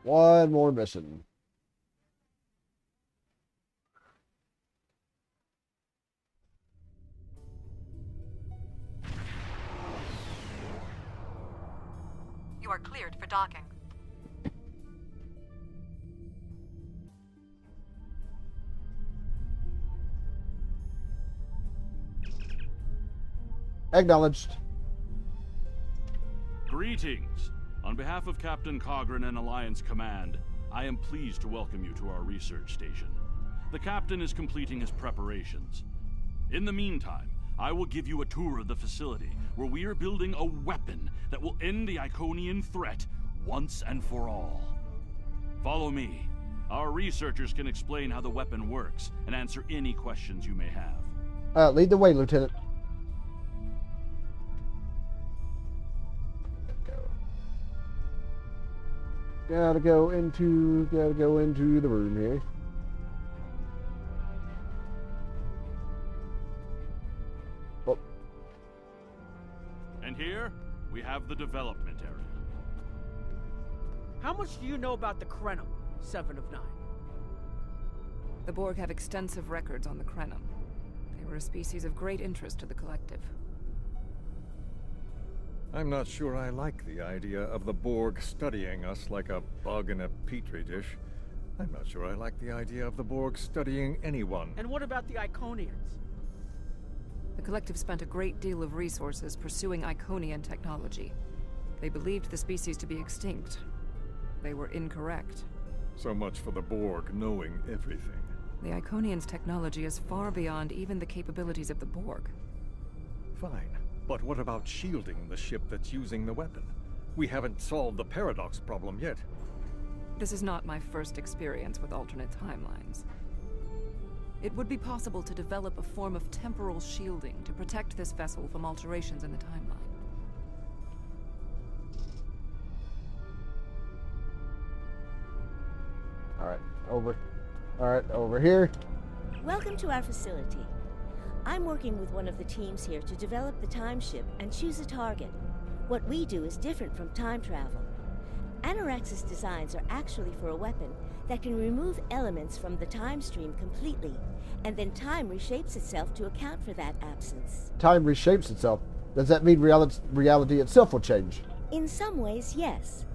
A: One more mission.
I: You are cleared for docking.
A: Acknowledged.
L: Greetings. On behalf of Captain Cogran and Alliance Command, I am pleased to welcome you to our research station. The Captain is completing his preparations. In the meantime, I will give you a tour of the facility, where we are building a weapon that will end the Iconian threat once and for all. Follow me. Our researchers can explain how the weapon works and answer any questions you may have.
A: Lead the way, Lieutenant. Gotta go into the room here. Oh.
L: And here, we have the development area.
C: How much do you know about the Krenim, 7 of 9?
M: The Borg have extensive records on the Krenim. They were a species of great interest to the Collective.
N: I'm not sure I like the idea of the Borg studying us like a bug in a petri dish. I'm not sure I like the idea of the Borg studying anyone.
C: And what about the Iconians?
M: The Collective spent a great deal of resources pursuing Iconian technology. They believed the species to be extinct. They were incorrect.
N: So much for the Borg knowing everything.
M: The Iconians' technology is far beyond even the capabilities of the Borg.
N: Fine, but what about shielding the ship that's using the weapon? We haven't solved the paradox problem yet.
M: This is not my first experience with alternate timelines. It would be possible to develop a form of temporal shielding to protect this vessel from alterations in the timeline.
A: Alright, over here.
O: Welcome to our facility. I'm working with one of the teams here to develop the time ship and choose a target. What we do is different from time travel. Anorax's designs are actually for a weapon that can remove elements from the time stream completely, and then time reshapes itself to account for that absence.
A: Time reshapes itself. Does that mean reality itself will change?
O: In some ways, yes.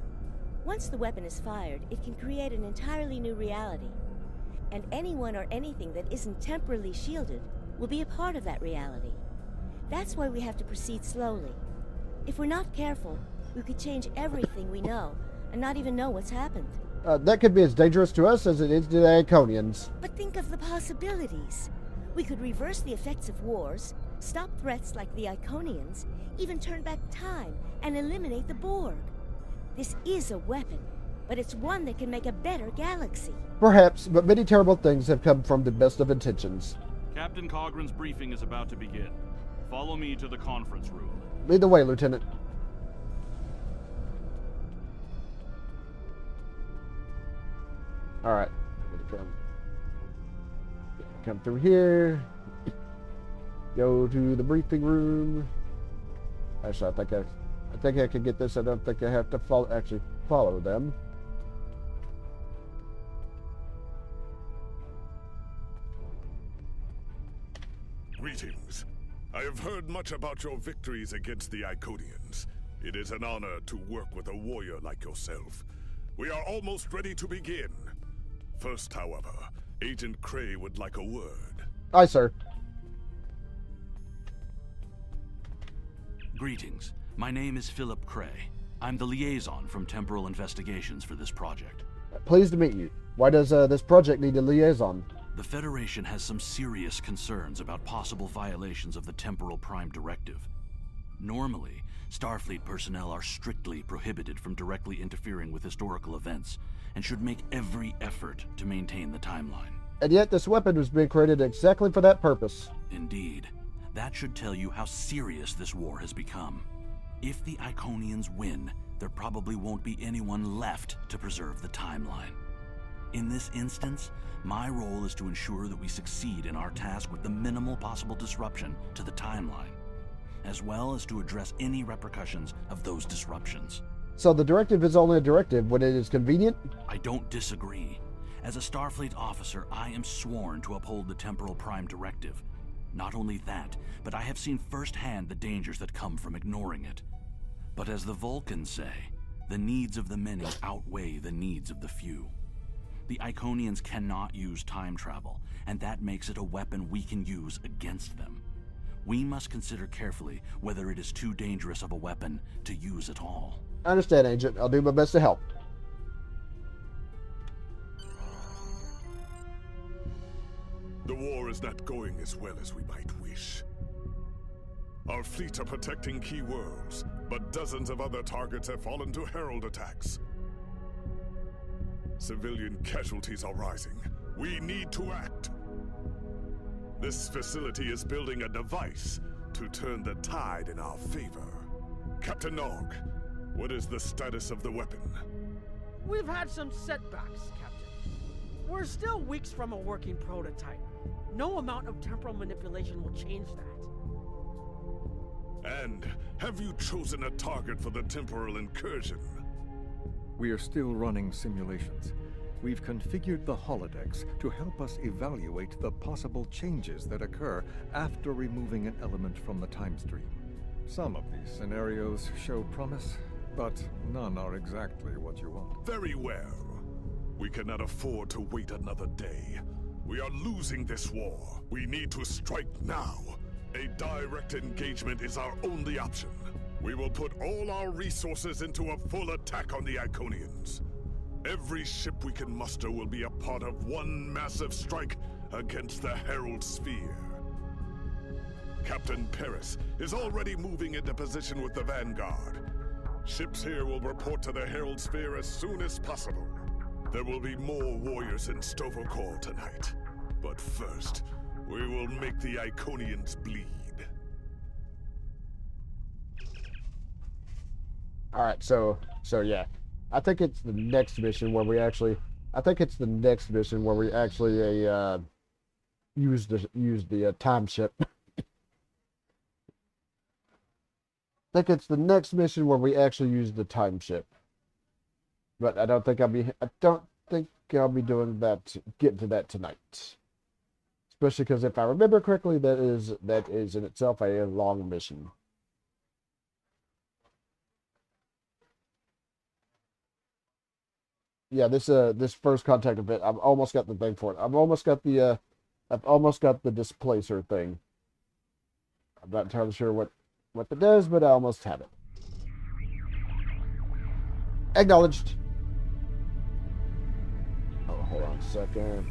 O: Once the weapon is fired, it can create an entirely new reality. And anyone or anything that isn't temporally shielded will be a part of that reality. That's why we have to proceed slowly. If we're not careful, we could change everything we know and not even know what's happened.
A: That could be as dangerous to us as it is to the Iconians.
O: But think of the possibilities. We could reverse the effects of wars, stop threats like the Iconians, even turn back time and eliminate the Borg. This is a weapon, but it's one that can make a better galaxy.
A: Perhaps, but many terrible things have come from the best of intentions.
L: Captain Cogran's briefing is about to begin. Follow me to the conference room.
A: Lead the way, Lieutenant. Alright. Come through here. Go to the briefing room. Actually, I think I can get this. I don't think I have to follow them.
B: Greetings. I have heard much about your victories against the Iconians. It is an honor to work with a warrior like yourself. We are almost ready to begin. First, however, Agent Cray would like a word.
A: Aye, sir.
L: Greetings. My name is Philip Cray. I'm the liaison from Temporal Investigations for this project.
A: Pleased to meet you. Why does this project need a liaison?
L: The Federation has some serious concerns about possible violations of the Temporal Prime Directive. Normally, Starfleet personnel are strictly prohibited from directly interfering with historical events, and should make every effort to maintain the timeline.
A: And yet this weapon was being created exactly for that purpose.
L: Indeed. That should tell you how serious this war has become. If the Iconians win, there probably won't be anyone left to preserve the timeline. In this instance, my role is to ensure that we succeed in our task with the minimal possible disruption to the timeline, as well as to address any repercussions of those disruptions.
A: So the directive is only a directive when it is convenient?
L: I don't disagree. As a Starfleet officer, I am sworn to uphold the Temporal Prime Directive. Not only that, but I have seen firsthand the dangers that come from ignoring it. But as the Vulcans say, the needs of the many outweigh the needs of the few. The Iconians cannot use time travel, and that makes it a weapon we can use against them. We must consider carefully whether it is too dangerous of a weapon to use at all.
A: I understand, Agent. I'll do my best to help.
B: The war is not going as well as we might wish. Our fleets are protecting key worlds, but dozens of other targets have fallen to Herald attacks. Civilian casualties are rising. We need to act. This facility is building a device to turn the tide in our favor. Captain Nog, what is the status of the weapon?
C: We've had some setbacks, Captain. We're still weeks from a working prototype. No amount of temporal manipulation will change that.
B: And have you chosen a target for the temporal incursion?
N: We are still running simulations. We've configured the holodecks to help us evaluate the possible changes that occur after removing an element from the time stream. Some of these scenarios show promise, but none are exactly what you want.
B: Very well. We cannot afford to wait another day. We are losing this war. We need to strike now. A direct engagement is our only option. We will put all our resources into a full attack on the Iconians. Every ship we can muster will be a part of one massive strike against the Herald Sphere. Captain Paris is already moving into position with the Vanguard. Ships here will report to the Herald Sphere as soon as possible. There will be more warriors in Stovokor tonight. But first, we will make the Iconians bleed.
A: Alright, so yeah. I think it's the next mission where we actually use the time ship. I think it's the next mission where we actually use the time ship. But I don't think I'll be doing that, getting to that tonight. Especially because if I remember correctly, that is in itself a long mission. Yeah, this first contact event, I've almost got the thing for it. I've almost got the displacer thing. I'm not entirely sure what that does, but I almost have it. Acknowledged. Oh, hold on a second.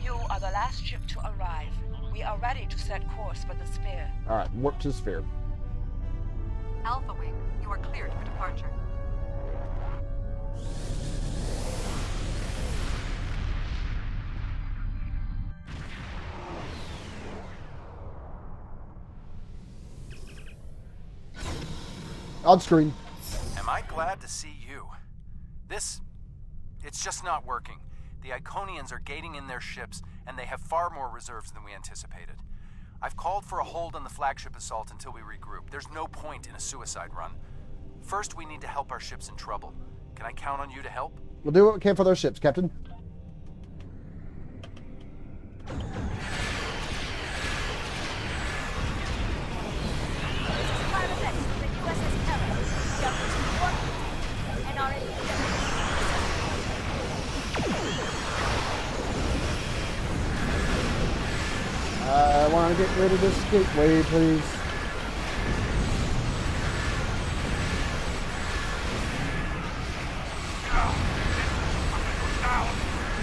G: You are the last ship to arrive. We are ready to set course for the sphere.
A: Alright, warp to sphere.
I: Alpha Wing, you are cleared for departure.
A: On screen.
P: Am I glad to see you? It's just not working. The Iconians are gating in their ships, and they have far more reserves than we anticipated. I've called for a hold on the flagship assault until we regroup. There's no point in a suicide run. First, we need to help our ships in trouble. Can I count on you to help?
A: We'll do what we can for those ships, Captain. I want to get rid of this gateway, please.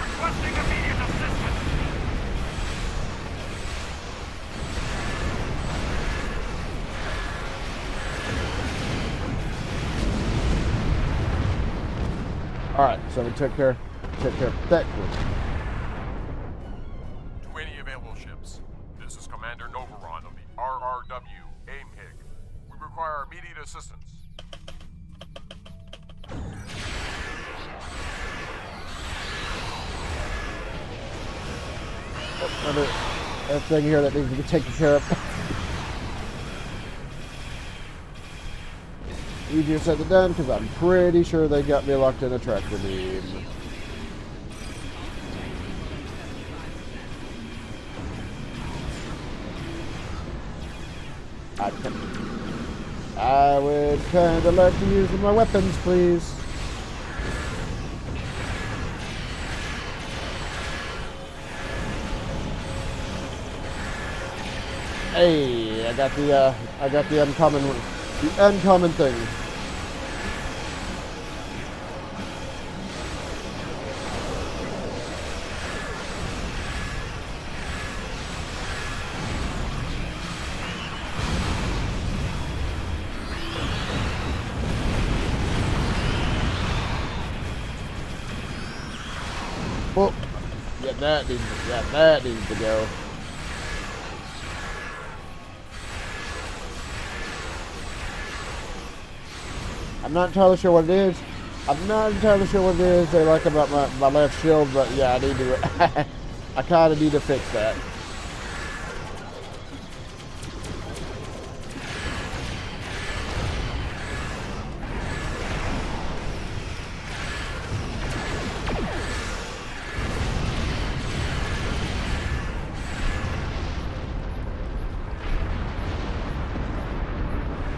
F: Requesting immediate assistance.
A: Alright, so we took care of that group.
Q: To any available ships, this is Commander Novaron of the RRW AIMHIG. We require immediate assistance.
A: Another thing here that needs to be taken care of. Easier said than done, because I'm pretty sure they got me locked in a tractor beam. I would kind of like to use my weapons, please. Hey, I got the uncommon thing. Well, yeah, that needs to go. I'm not entirely sure what it is. They like about my left shield, but yeah, I need to. I kind of need to fix that.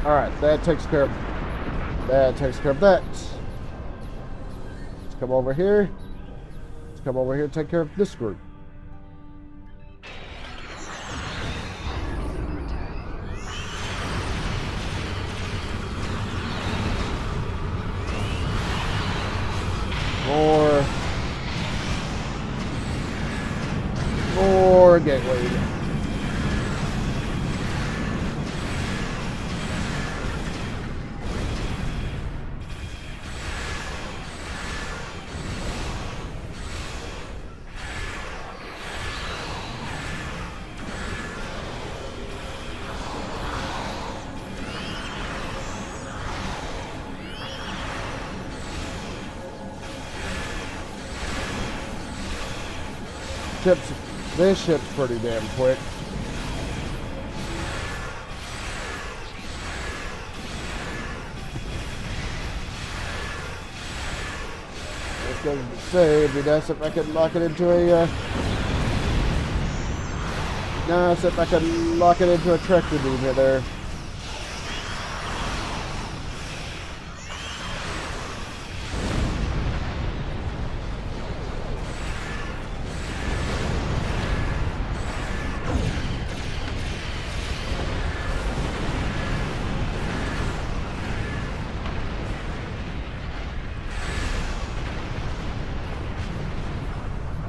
A: Alright, that takes care of that. Let's come over here. Let's come over here and take care of this group. More gateway. This ship's pretty damn quick. I was going to say, it'd be nice if I could lock it into a, nice if I could lock it into a Trekkin unit there.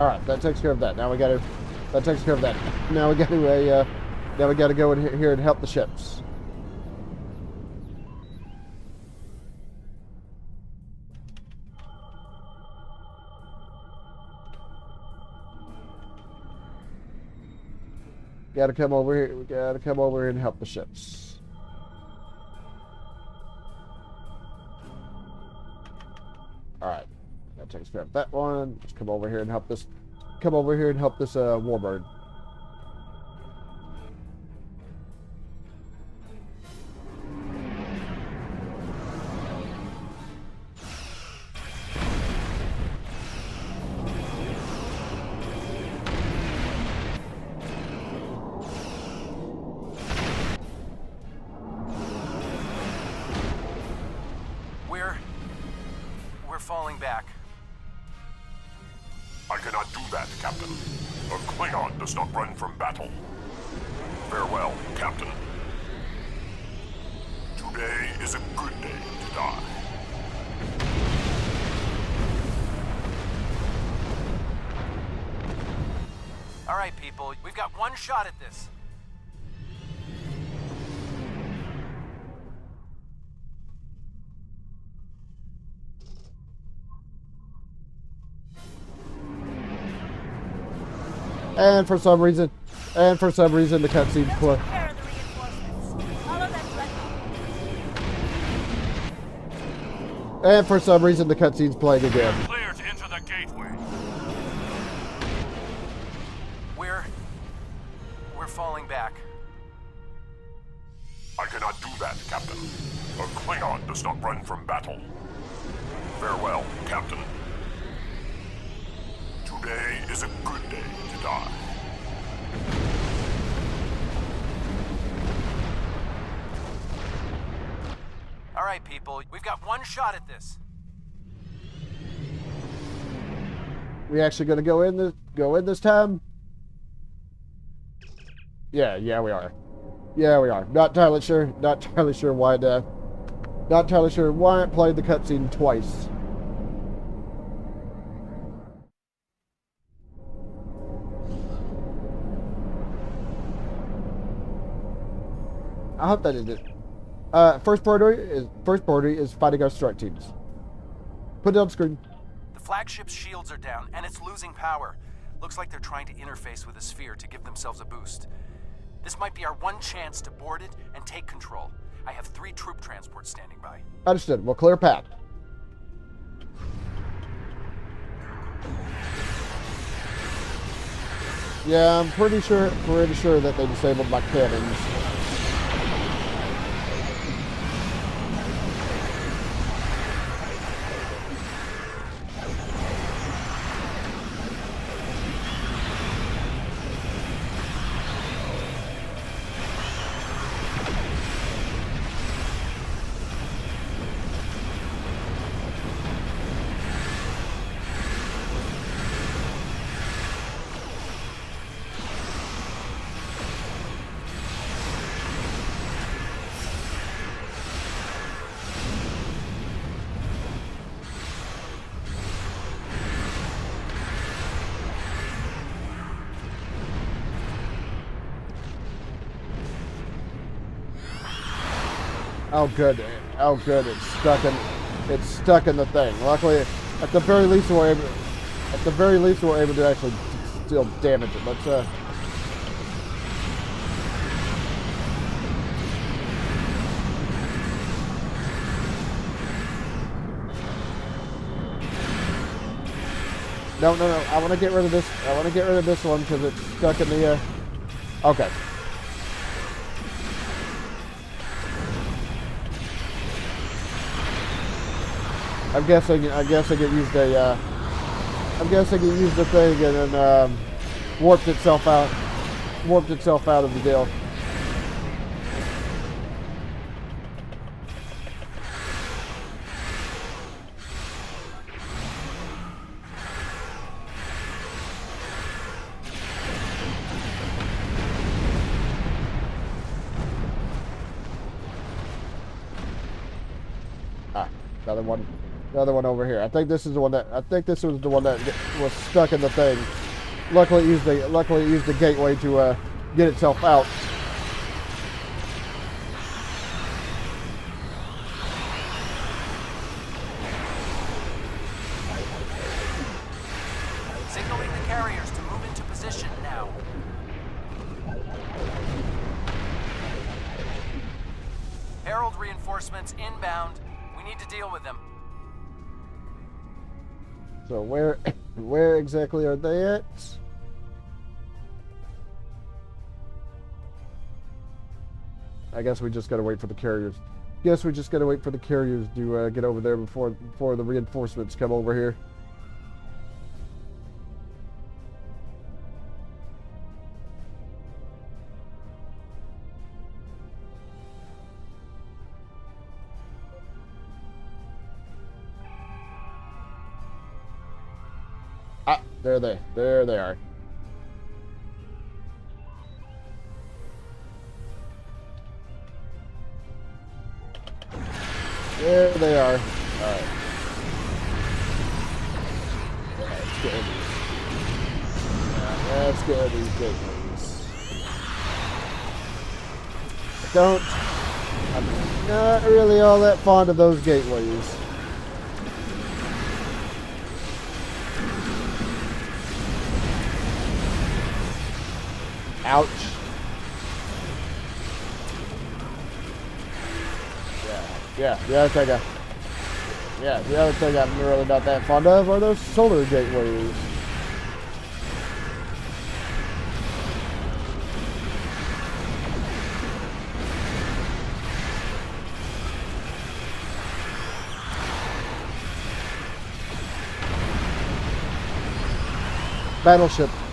A: Alright, that takes care of that. Now we gotta, that takes care of that. Now we gotta, now we gotta go in here and help the ships. Gotta come over here, we gotta come over here and help the ships. Alright. That takes care of that one. Let's come over here and help this. Come over here and help this warbird.
P: We're falling back.
Q: I cannot do that, Captain. A Klingon does not run from battle. Farewell, Captain. Today is a good day to die.
P: All right, people, we've got one shot at this.
A: And for some reason, the cutscene's play. And for some reason, the cutscene's playing again.
Q: Clear to enter the gateway.
P: We're falling back.
Q: I cannot do that, Captain. A Klingon does not run from battle. Farewell, Captain. Today is a good day to die.
P: All right, people, we've got one shot at this.
A: We actually gonna go in this time? Yeah, we are. Yeah, we are. Not entirely sure why it played the cutscene twice. I hope that is it. First priority is fighting our strike teams. Put it on screen.
P: The flagship's shields are down, and it's losing power. Looks like they're trying to interface with a sphere to give themselves a boost. This might be our one chance to board it and take control. I have 3 troop transports standing by.
A: Understood. We'll clear path. Yeah, I'm pretty sure that they disabled my cannons. Oh good. Oh good. It's stuck in the thing. Luckily, at the very least we're able to actually still damage it. Let's No. I want to get rid of this. I want to get rid of this one because it's stuck in the. Okay. I'm guessing it used a. I'm guessing it used the thing and then warped itself out of the deal. Another one over here. I think this is the one that. I think this was the one that was stuck in the thing. Luckily, it used the gateway to get itself out.
P: Signaling the carriers to move into position now. Herald reinforcements inbound. We need to deal with them.
A: So where exactly are they at? I guess we just gotta wait for the carriers. Guess we just gotta wait for the carriers to get over there before the reinforcements come over here. Ah, there they are. There they are. Alright. Let's get these gateways. I'm not really all that fond of those gateways. Ouch. Yeah, the other thing I'm really not that fond of are those solar gateways.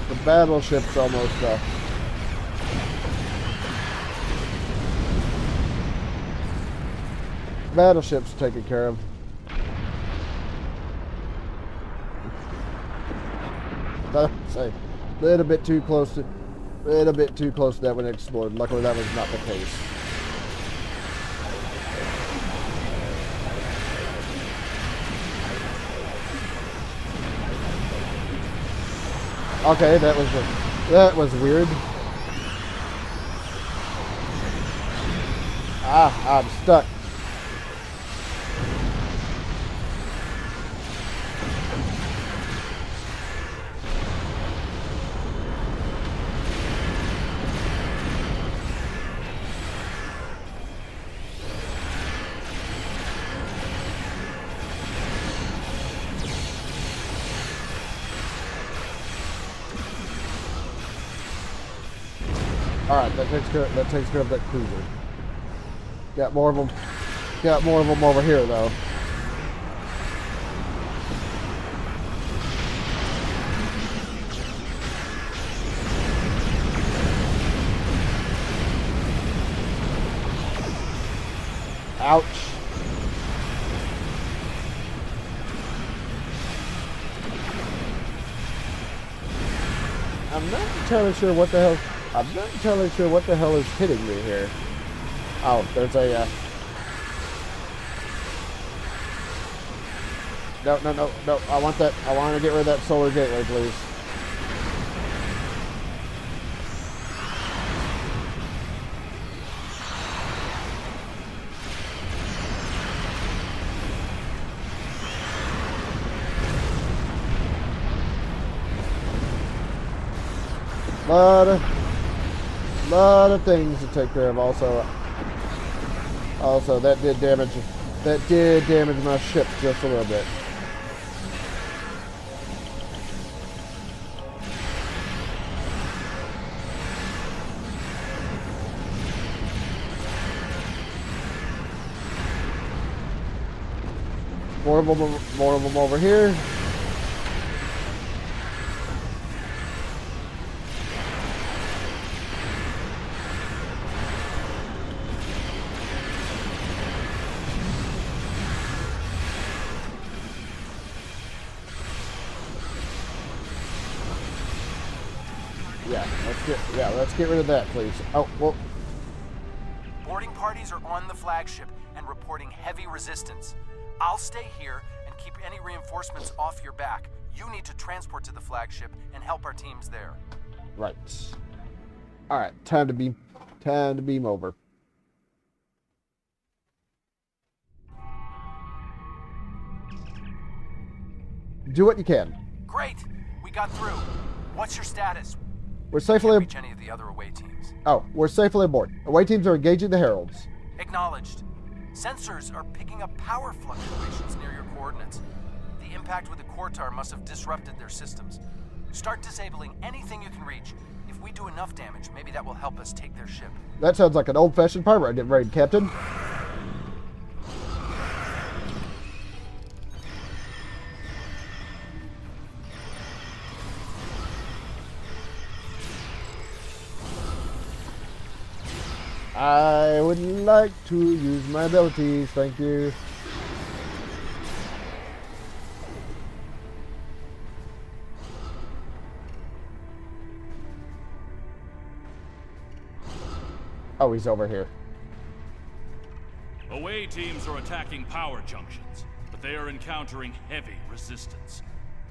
A: The battleship's almost battleship's taken care of. Say, a little bit too close to that when it exploded. Luckily, that was not the case. Okay, that was weird. Ah, I'm stuck. Alright, that takes care of that cruiser. Got more of them over here though. Ouch. I'm not entirely sure what the hell is hitting me here. Oh, there's a No. I want to get rid of that solar gateway, please. Lot of things to take care of. Also, that did damage my ship just a little bit. More of them over here. Let's get rid of that, please. Oh, well.
P: Boarding parties are on the flagship and reporting heavy resistance. I'll stay here and keep any reinforcements off your back. You need to transport to the flagship and help our teams there.
A: Right. All right, time to beam over. Do what you can.
P: Great. We got through. What's your status?
A: We're safely.
P: Can't reach any of the other away teams.
A: Oh, we're safely aboard. Away teams are engaging the heralds.
P: Acknowledged. Sensors are picking up power fluctuations near your coordinates. The impact with the Quartar must have disrupted their systems. Start disabling anything you can reach. If we do enough damage, maybe that will help us take their ship.
A: That sounds like an old-fashioned pirate raid, Captain. I would like to use my abilities, thank you. Oh, he's over here.
L: Away teams are attacking power junctions, but they are encountering heavy resistance.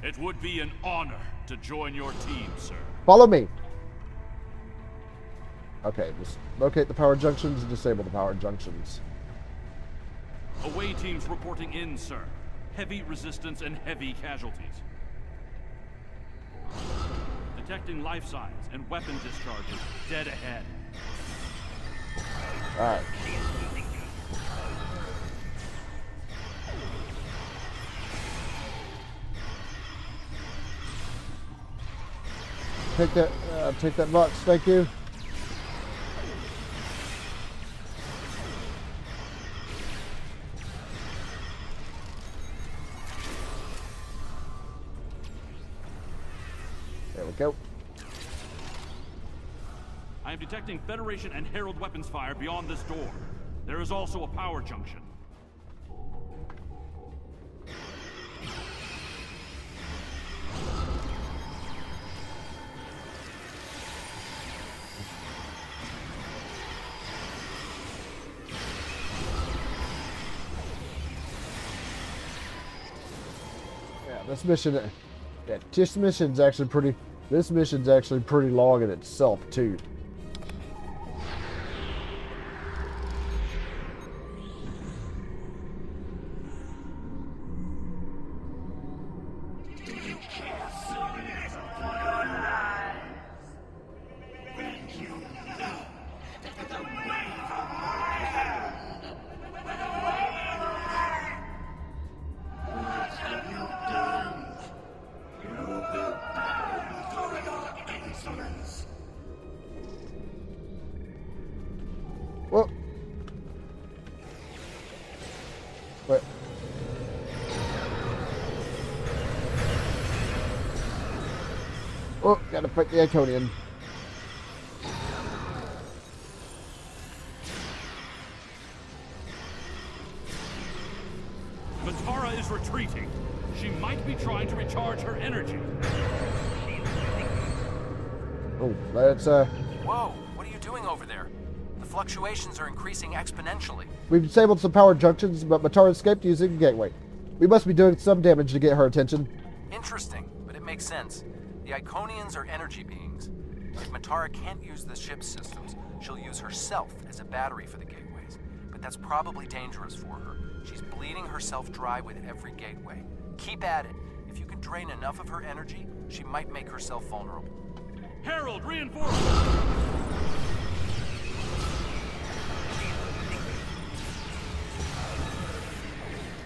L: It would be an honor to join your team, sir.
A: Follow me. Okay, just locate the power junctions and disable the power junctions.
L: Away teams reporting in, sir. Heavy resistance and heavy casualties. Detecting life signs and weapon discharges dead ahead.
A: Alright. Take that box, thank you. There we go.
L: I am detecting Federation and Herald weapons fire beyond this door. There is also a power junction.
A: Yeah, this mission's actually pretty long in itself too. Whoa. Wait. Oh, gotta fight the Iconian.
L: Matara is retreating. She might be trying to recharge her energy.
A: Oh, that's
P: Whoa, what are you doing over there? The fluctuations are increasing exponentially.
A: We've disabled some power junctions, but Matara escaped using a gateway. We must be doing some damage to get her attention.
P: Interesting, but it makes sense. The Iconians are energy beings. If Matara can't use the ship's systems, she'll use herself as a battery for the gateways. But that's probably dangerous for her. She's bleeding herself dry with every gateway. Keep at it. If you can drain enough of her energy, she might make herself vulnerable.
L: Herald, reinforcements!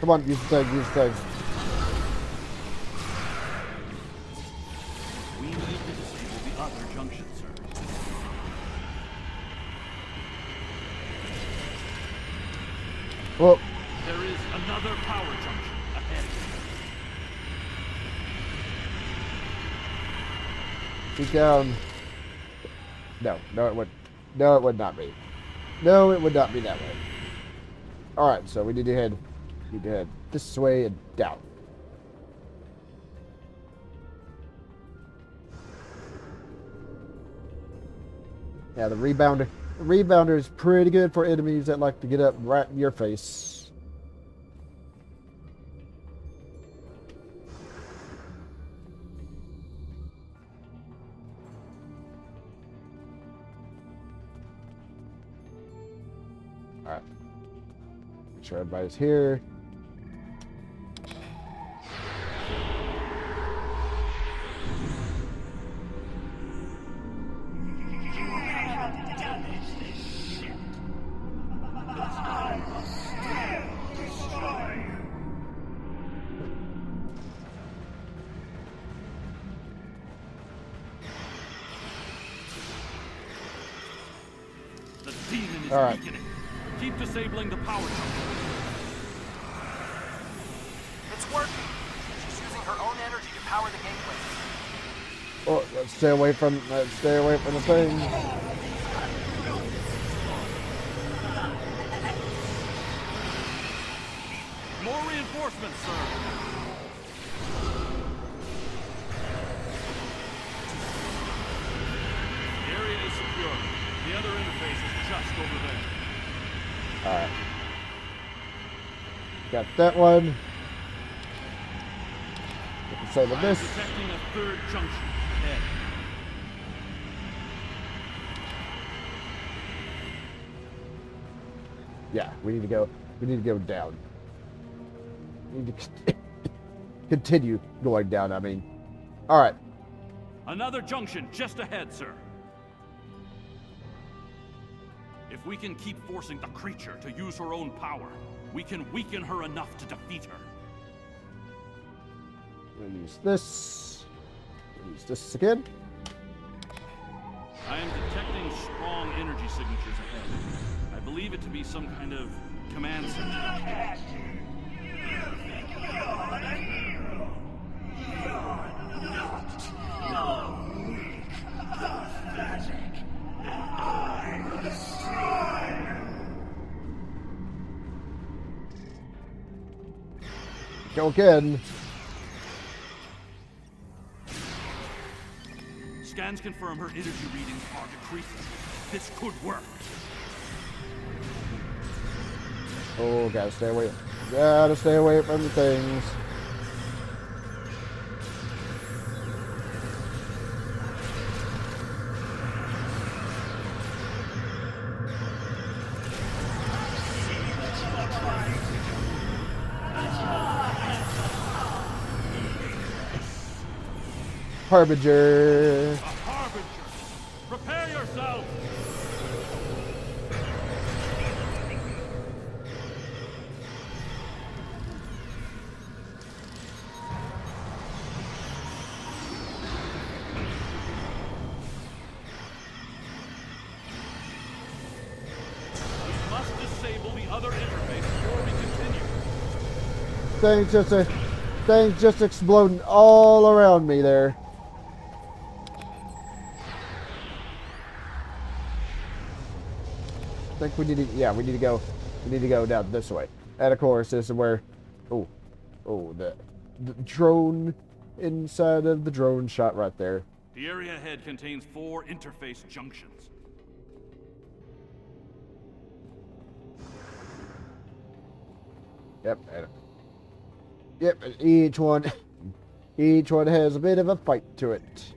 A: Come on, use the thing, use the thing.
L: We need to disable the other junction, sir.
A: Well,
L: there is another power junction ahead.
A: Keep down. No, no, it would. No, it would not be. No, it would not be that way. All right, so we need to head this way and down. Yeah, the rebounder is pretty good for enemies that like to get up right in your face. All right. Make sure everybody's here.
L: The demon is
A: All right.
L: weakening. Keep disabling the power junction.
P: It's working. She's using her own energy to power the gateway.
A: Oh, let's stay away from the thing.
L: More reinforcements, sir. The area is secure. The other interface is just over there.
A: All right. Got that one. Disable this.
L: I'm detecting a third junction ahead.
A: Yeah, we need to go down. We need to continue going down, I mean. All right.
L: Another junction just ahead, sir. If we can keep forcing the creature to use her own power, we can weaken her enough to defeat her.
A: We'll use this. We'll use this again.
L: I am detecting strong energy signatures ahead. I believe it to be some kind of command center.
A: Go again.
L: Scans confirm her energy readings are decreasing. This could work.
A: Oh, gotta stay away. Gotta stay away from the things. Harbinger.
L: A harbinger. Prepare yourself. We must disable the other interface before we continue.
A: Things just exploding all around me there. I think we need to go down this way. And of course, this is where, the drone inside of the drone shot right there.
L: The area ahead contains 4 interface junctions.
A: Yep. Yep. Each one has a bit of a fight to it.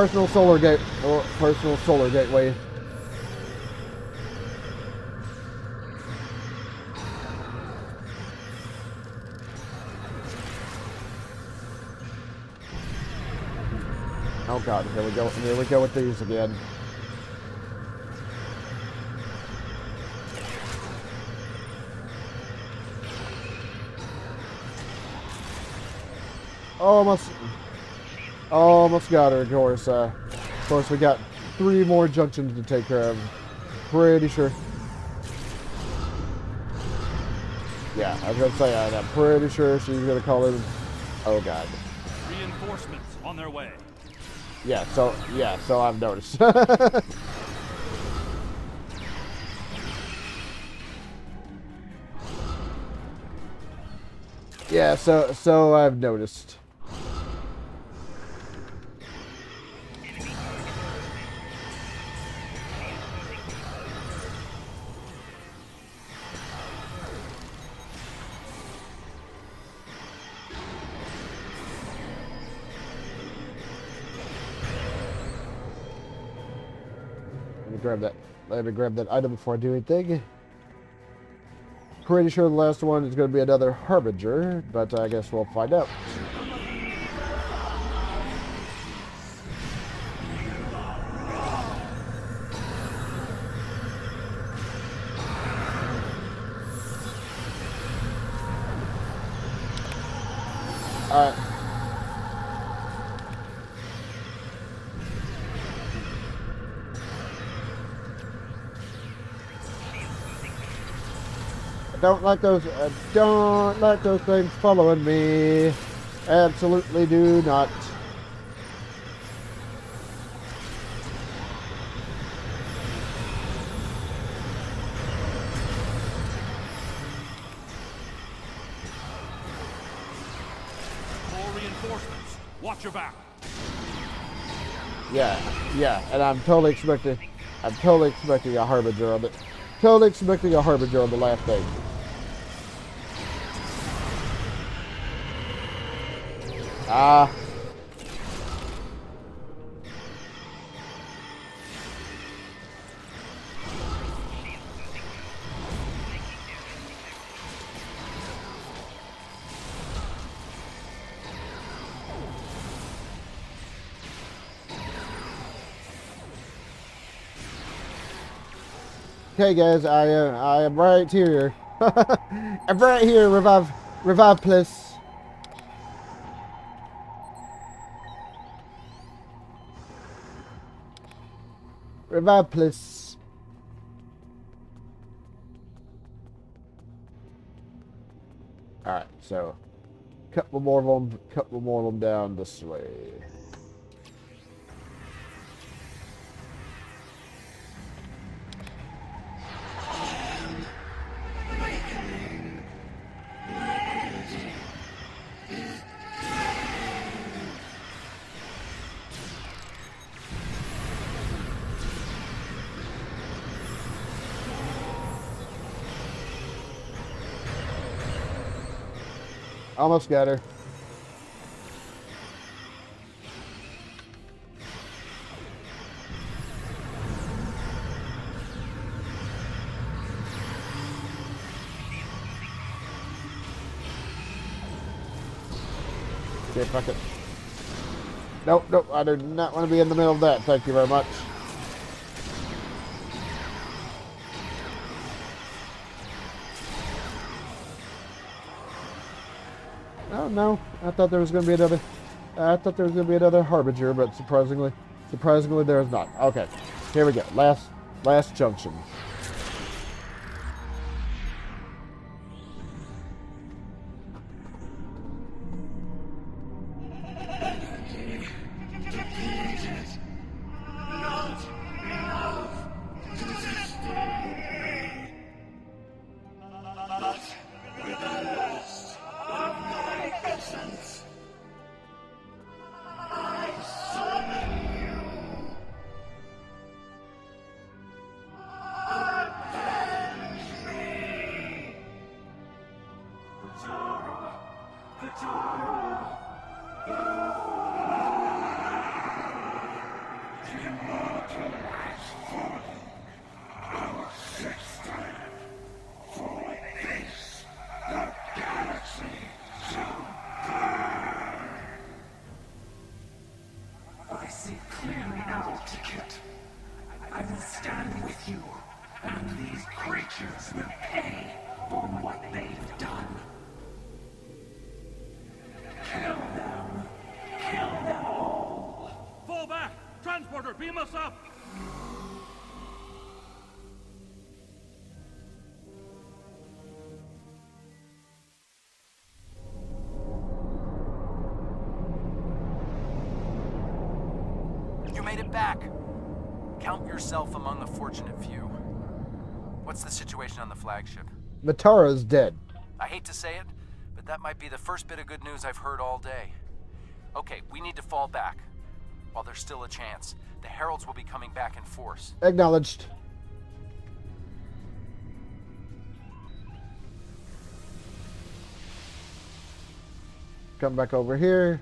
A: personal solar gate or personal solar gateway. Oh god, here we go. Here we go with these again. Almost got her. Of course, we got 3 more junctions to take care of. Pretty sure. Yeah, I was gonna say I'm pretty sure she's gonna call in. Oh god.
L: Reinforcements on their way.
A: Yeah, so I've noticed. Yeah, so I've noticed. Let me grab that item before I do anything. Pretty sure the last one is going to be another Harbinger, but I guess we'll find out. Alright. Don't like those things following me. Absolutely do not.
L: More reinforcements. Watch your back.
A: Yeah, and I'm totally expecting a Harbinger on it. Totally expecting a Harbinger on the last thing. Ah. Okay, guys, I am right here. I'm right here. Revive, please. Revive, please. All right, so couple more of them down this way. Almost got her. Okay, fuck it. Nope, I do not want to be in the middle of that. Thank you very much. Oh no, I thought there was going to be another. I thought there was going to be another Harbinger, but surprisingly there is not. Okay, here we go. Last junction.
K: immortalize fully our system. For this, the galaxy shall burn. I see clearly now, Ticket. I will stand with you, and these creatures will pay for what they've done. Kill them. Kill them all.
H: Fall back! Transporter, beam us up!
P: You made it back. Count yourself among the fortunate few. What's the situation on the flagship?
A: Matara's dead.
P: I hate to say it, but that might be the first bit of good news I've heard all day. Okay, we need to fall back. While there's still a chance, the Heralds will be coming back in force.
A: Acknowledged. Come back over here.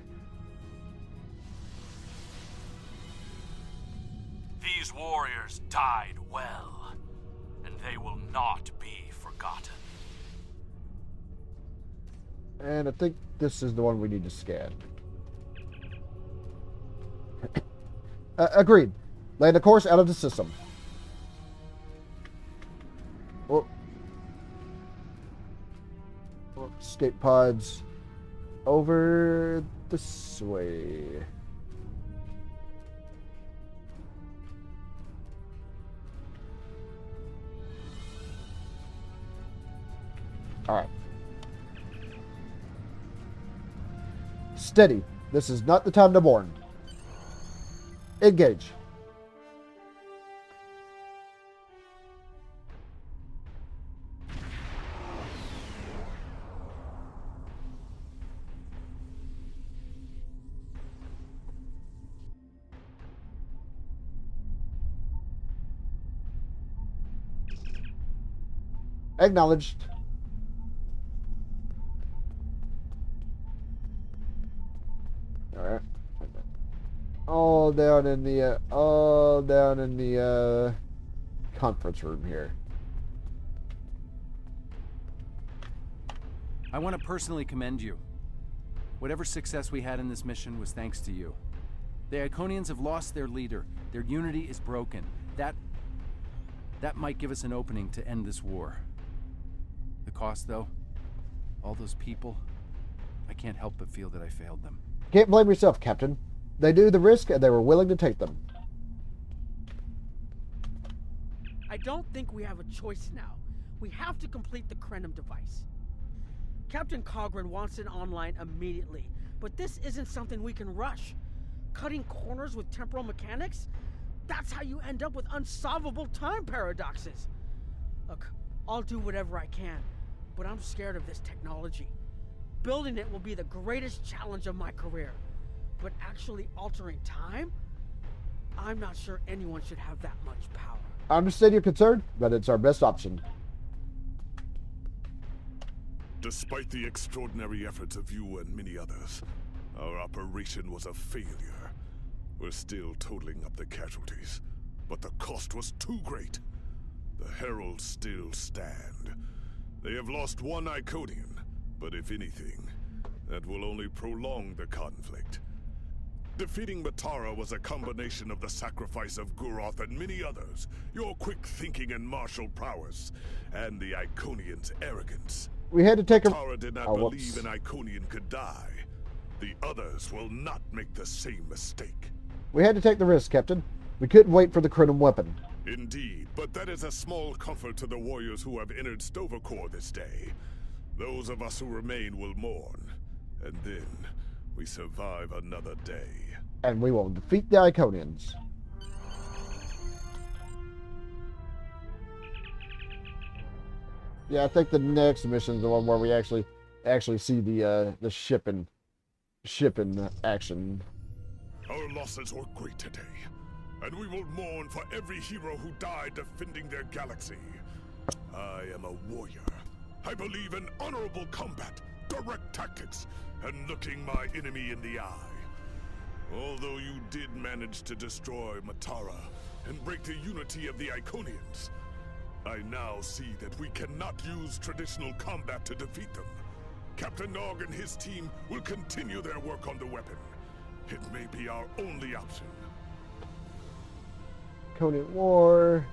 L: These warriors died well, and they will not be forgotten.
A: And I think this is the one we need to scan. Agreed. Land a course out of the system. Oh. Escape pods over this way. All right. Steady. This is not the time to mourn. Engage. Acknowledged. All right. All down in the conference room here.
P: I want to personally commend you. Whatever success we had in this mission was thanks to you. The Iconians have lost their leader. Their unity is broken. That might give us an opening to end this war. The cost, though, all those people, I can't help but feel that I failed them.
A: Can't blame yourself, Captain. They knew the risk and they were willing to take them.
C: I don't think we have a choice now. We have to complete the Krenim device. Captain Cogran wants it online immediately, but this isn't something we can rush. Cutting corners with temporal mechanics? That's how you end up with unsolvable time paradoxes. Look, I'll do whatever I can, but I'm scared of this technology. Building it will be the greatest challenge of my career. But actually altering time? I'm not sure anyone should have that much power.
A: I understand your concern, but it's our best option.
B: Despite the extraordinary efforts of you and many others, our operation was a failure. We're still totaling up the casualties, but the cost was too great. The Heralds still stand. They have lost one Iconian, but if anything, that will only prolong the conflict. Defeating Matara was a combination of the sacrifice of Guroth and many others, your quick thinking and martial prowess, and the Iconians' arrogance.
A: We had to take a...
B: Matara did not believe an Iconian could die. The others will not make the same mistake.
A: We had to take the risk, Captain. We couldn't wait for the Krenim weapon.
B: Indeed, but that is a small comfort to the warriors who have entered Stovercore this day. Those of us who remain will mourn, and then we survive another day.
A: And we will defeat the Iconians. Yeah, I think the next mission is the one where we actually see the ship in action.
B: Our losses were great today, and we will mourn for every hero who died defending their galaxy. I am a warrior. I believe in honorable combat, direct tactics, and looking my enemy in the eye. Although you did manage to destroy Matara and break the unity of the Iconians, I now see that we cannot use traditional combat to defeat them. Captain Nog and his team will continue their work on the weapon. It may be our only option.
A: Iconian War.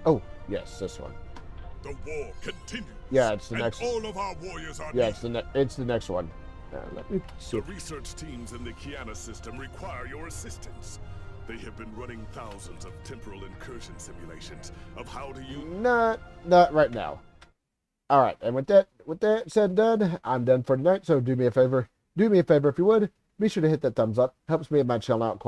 A: Oh, yes, this one.
B: The war continues.
A: Yeah, it's the
B: and
A: next.
B: all of our warriors are
A: Yeah,
B: needed.
A: it's the next one. Let me see.
B: The research teams in the Kiana system require your assistance. They have been running thousands of temporal incursion simulations of how to use.
A: Not right now. All right, and with that said and done, I'm done for tonight. So do me a favor if you would, be sure to hit that thumbs up. Helps me and my channel out quite